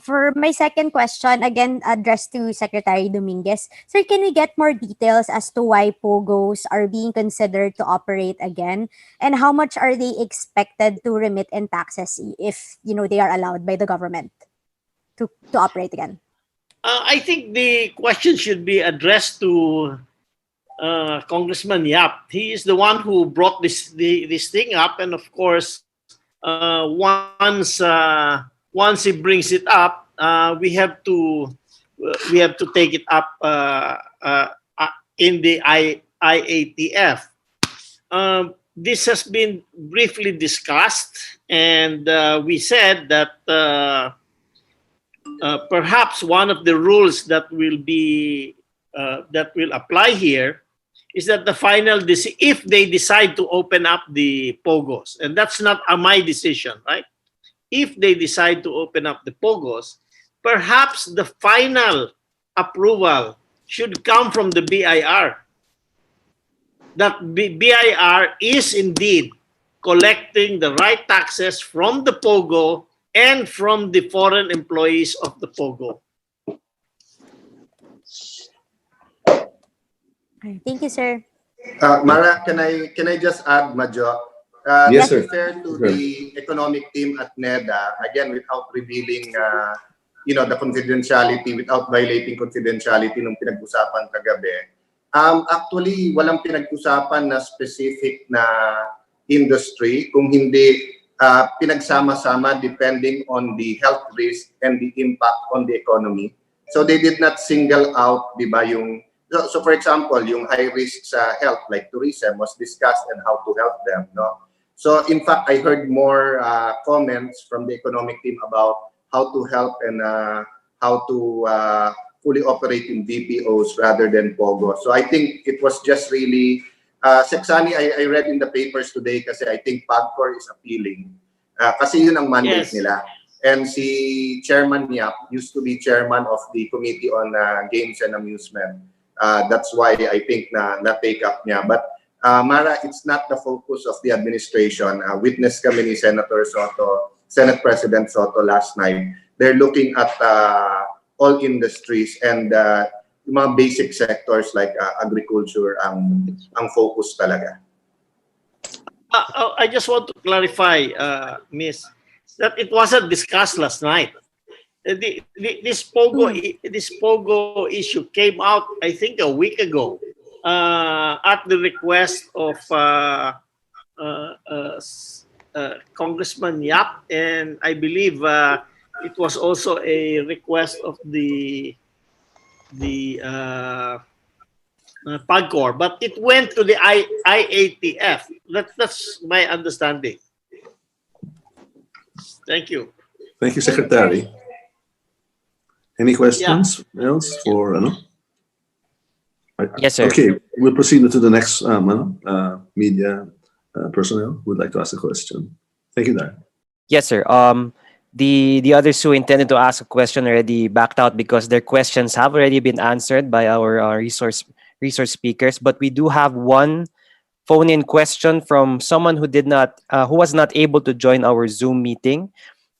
For my second question, again addressed to Secretary Dominguez. Sir, can we get more details as to why POGOs are being considered to operate again? And how much are they expected to remit in taxes if they are allowed by the government to operate again? I think the question should be addressed to Congressman Yap. He is the one who brought this thing up, and of course, once he brings it up, we have to take it up in the IATF. This has been briefly discussed, and we said that perhaps one of the rules that will apply here is that the final if they decide to open up the POGOs, and that's not my decision, right? If they decide to open up the POGOs, perhaps the final approval should come from the BIR. That BIR is indeed collecting the right taxes from the POGO and from the foreign employees of the POGO. Thank you, sir. Mara, can I just add, Majo? Yes, to be sir. fair to the economic team at NEDA, again, without revealing, the confidentiality, without violating confidentiality nung pinag-usapan kagabi, actually, walang pinag-usapan na specific na industry, kung hindi pinagsama-sama depending on the health risk and the impact on the economy. So they did not single out, di ba, so for example, yung high risk sa health like tourism was discussed and how to help them, no? So in fact, I heard more comments from the economic team about how to help and how to fully operate in VPOs rather than POGO. So I think it was just really, Sexani, I read in the papers today kasi I think PAGCOR is appealing. Kasi yun ang mandate nila. And si Chairman Yap used to be chairman of the Committee on Games and Amusement. That's why I think na take up niya. But Mara, it's not the focus of the administration. Witness kami ni Senator Soto, Senate President Soto last night. They're looking at all industries and mga basic sectors like agriculture ang focus talaga. I just want to clarify, Miss, that it wasn't discussed last night. This POGO issue came out, I think, a week ago. At the request of Congressman Yap, and I believe it was also a request of the PAGCOR, but it went to the IATF. That's my understanding. Thank you. Thank you, Secretary. Any questions else for Yes, sir. Okay, we'll proceed to the next media personnel who would like to ask a question. Thank you, Darren. Yes, sir. The others who intended to ask a question already backed out because their questions have already been answered by our resource speakers. But we do have one phone-in question from someone who was not able to join our Zoom meeting.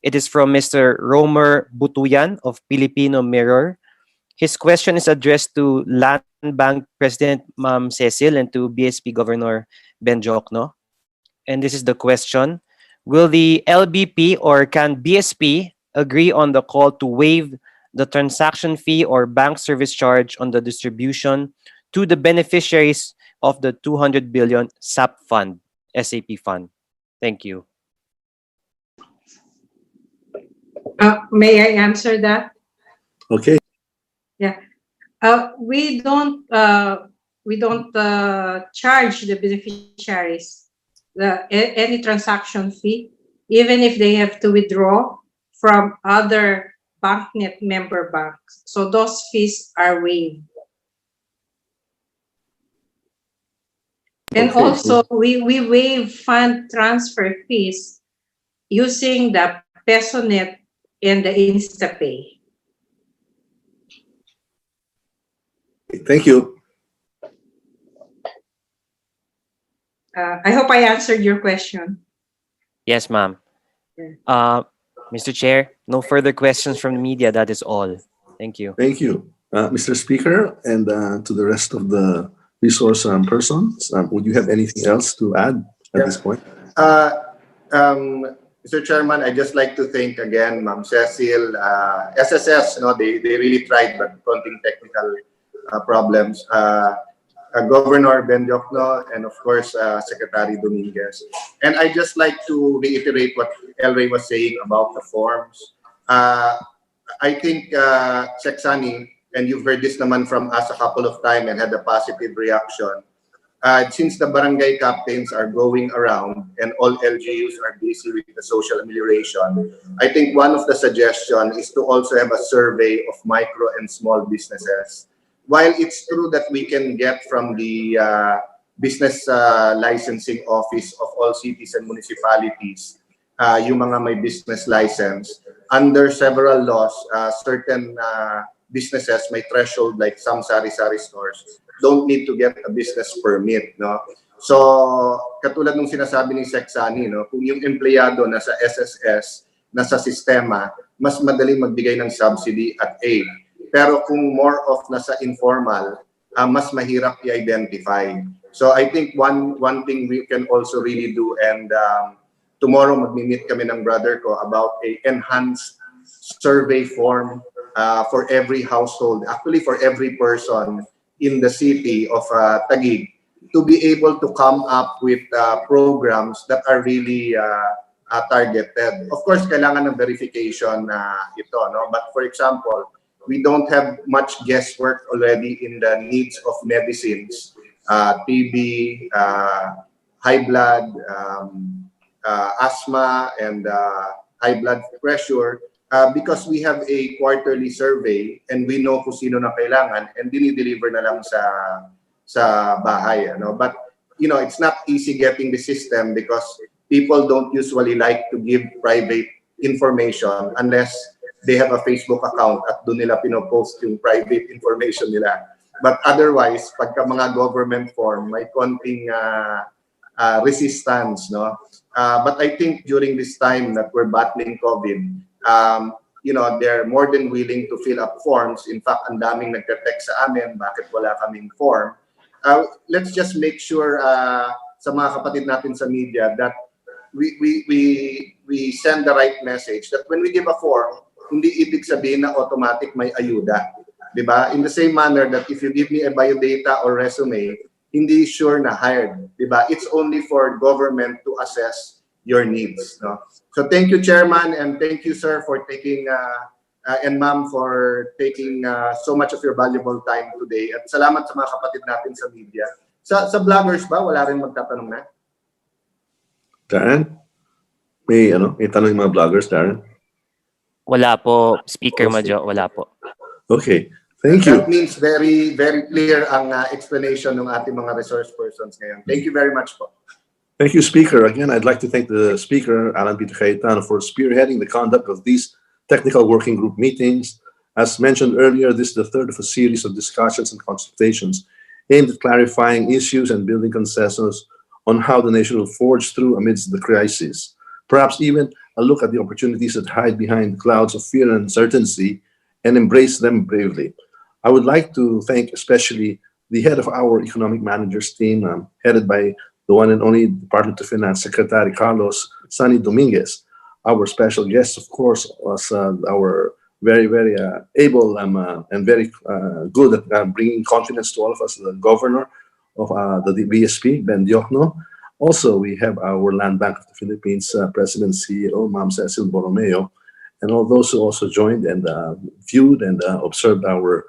It is from Mr. Romer Butuyan of Filipino Mirror. His question is addressed to Land Bank President Ma'am Cecil and to BSP Governor Ben Jokno. And this is the question. Will the LBP or can BSP agree on the call to waive the transaction fee or bank service charge on the distribution to the beneficiaries of the 200 billion SAP fund, SAP fund? Thank you. May I answer that? Okay. Yeah. We don't charge the beneficiaries any transaction fee, even if they have to withdraw from other BankNet member banks. So those fees are waived. And Okay. also, we waive fund transfer fees using the PesoNet and the InstaPay. Thank you. I hope I answered your question. Yes, ma'am. Mr. Chair, no further questions from the media. That is all. Thank you. Thank you. Mr. Speaker, and to the rest of the resource persons, would you have anything else to add at this point? Mr. Chairman, I'd just like to thank again Ma'am Cecil, SSS, they really tried, but confronting technical problems. Governor Bendiocno, and of course, Secretary Dominguez. And I'd just like to reiterate what Elray was saying about the forms. I think, Seksani, and you've heard this naman from us a couple of times and had a positive reaction. Since the barangay captains are going around and all LGUs are busy with the social amelioration, I think one of the suggestions is to also have a survey of micro and small businesses. While it's true that we can get from the business licensing office of all cities and municipalities, yung mga may business license, under several laws, certain businesses may threshold, like some sari-sari stores don't need to get a business permit, no? So, katulad ng sinasabi ni Seksani, no, kung yung empleyado nasa SSS, nasa sistema, mas madali magbigay ng subsidy at aid. Pero kung more of nasa informal, mas mahirap i-identify. So I think one thing we can also really do, and tomorrow magmi-meet kami ng brother ko about a enhanced survey form for every household, actually for every person in the city of Taguig, to be able to come up with programs that are really targeted. Of course, kailangan ng verification ito, no? But for example, we don't have much guesswork already in the needs of medicines, TB, high blood, asthma, and high blood pressure, because we have a quarterly survey and we know kung sino na kailangan and dinideliver na lang sa bahay. Ano? But, it's not easy getting the system because people don't usually like to give private information unless they have a Facebook account at doon nila pinopost yung private information nila. But otherwise, pagka mga government form, may konting resistance, no? But I think during this time that we're battling COVID, they're more than willing to fill up forms. In fact, ang daming nagte-text sa amin, bakit wala kaming form? Let's just make sure sa mga kapatid natin sa media that we send the right message, that when we give a form, hindi ibig sabihin na automatic may ayuda. Diba? In the same manner that if you give me a biodata or resume, hindi sure na hired. Diba? It's only for government to assess your needs. No? So thank you, Chairman, and thank you, sir, for taking, and ma'am, for taking so much of your valuable time today. At salamat sa mga kapatid natin sa media. Sa vloggers ba, wala rin magtatanong na? Darren? May tanong yung mga vloggers, Darren? Wala po, Speaker Majo, wala po. Okay, thank you. That means very, very clear ang explanation ng ating mga resource persons ngayon. Thank you very much po. Thank you, Speaker. Again, I'd like to thank the Speaker, Alan Peter Cayetano, for spearheading the conduct of these technical working group meetings. As mentioned earlier, this is the third of a series of discussions and consultations aimed at clarifying issues and building consensus on how the nation will forge through amidst the crisis. Perhaps even a look at the opportunities that hide behind clouds of fear and uncertainty and embrace them bravely. I would like to thank especially the head of our economic managers team, headed by the one and only Department of Finance Secretary Carlos Sunny Dominguez. Our special guest, of course, was our very, very able and very good at bringing confidence to all of us, the governor of the BSP, Bendiocno. Also, we have our Land Bank of the Philippines President CEO, Ma'am Cecil Borromeo, and all those who also joined and viewed and observed our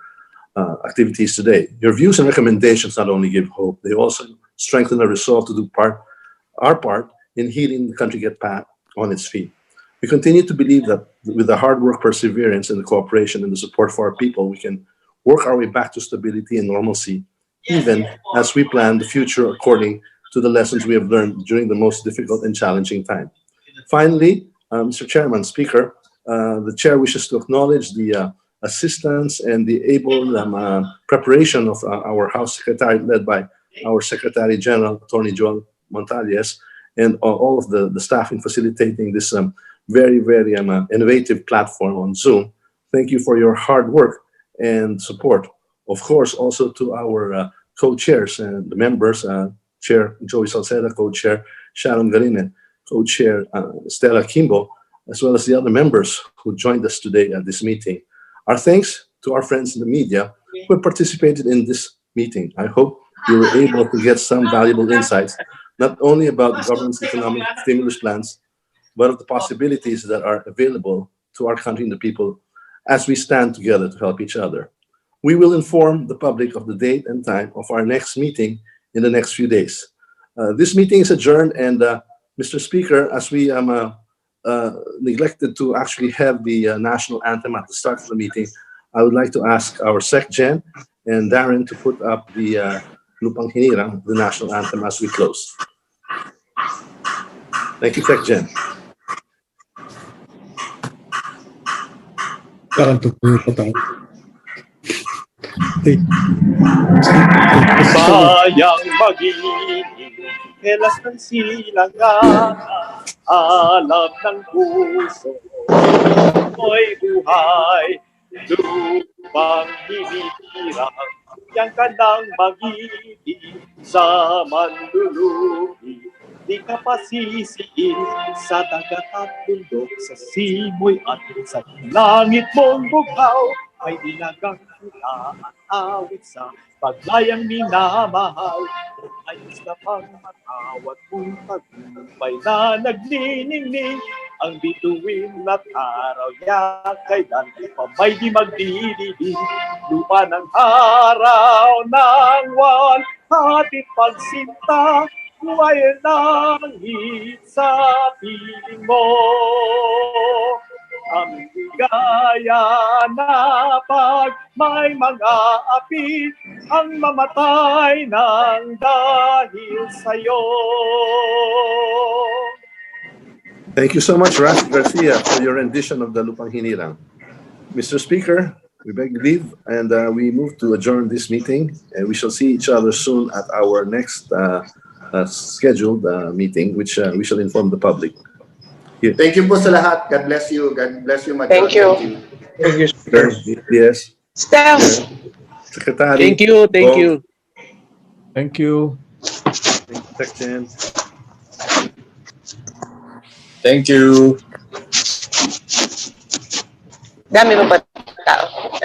activities today. Your views and recommendations not only give hope, they also strengthen our resolve to do our part in healing the country get back on its feet. We continue to believe that with the hard work, perseverance, and the cooperation and the support for our people, we can work our way back to stability and normalcy, even as we plan the future according to the lessons we have learned during the most difficult and challenging time. Finally, Mr. Chairman, Speaker, the Chair wishes to acknowledge the assistance and the able preparation of our House Secretary, led by our Secretary General, Attorney Joel Montales, and all of the staff in facilitating this very, very innovative platform on Zoom. Thank you for your hard work and support. Of course, also to our co-chairs and the members, Chair Joey Salceda, Co-Chair Sharon Garin, Co-Chair Stella Kimbo, as well as the other members who joined us today at this meeting. Our thanks to our friends in the media who have participated in this meeting. I hope you were able to get some valuable insights, not only about the government's economic stimulus plans, but of the possibilities that are available to our country and the people as we stand together to help each other. We will inform the public of the date and time of our next meeting in the next few days. This meeting is adjourned, and Mr. Speaker, as we neglected to actually have the national anthem at the start of the meeting, I would like to ask our Sec Gen and Darren to put up the Lupang Hinirang, the national anthem, as we close. Thank you, Sec Gen. Bayang magiging helas ng silangan, alab ng puso, mo'y buhay, lupang hinirang, yang ka nang magiging sa manlulupi. Di ka pasisiin sa dagat at bundok, sa simoy at sa langit mong bukaw, ay dinagang kita at awit sa paglayang minamahal. Ayos na pang matawad mong tagumpay na nagniningning, ang bituin at araw niya kailan pa may di magdidibig. Lupa ng araw ng wan, hatid pagsinta, buhay langit sa piling mo. Ang ligaya na pag may mga api ang mamatay ng dahil sa'yo. Thank you so much, Ras Garcia, for your rendition of the Lupang Hinirang. Mr. Speaker, we beg leave, and we move to adjourn this meeting, and we shall see each other soon at our next scheduled meeting, which we shall inform the public. Here. Thank you po sa lahat. God bless you. God bless you, Major. Thank you. Thank you. Yes. Steph. Secretary. Thank you. Thank you. Thank you. Section. Thank you. Dami mo ba tao?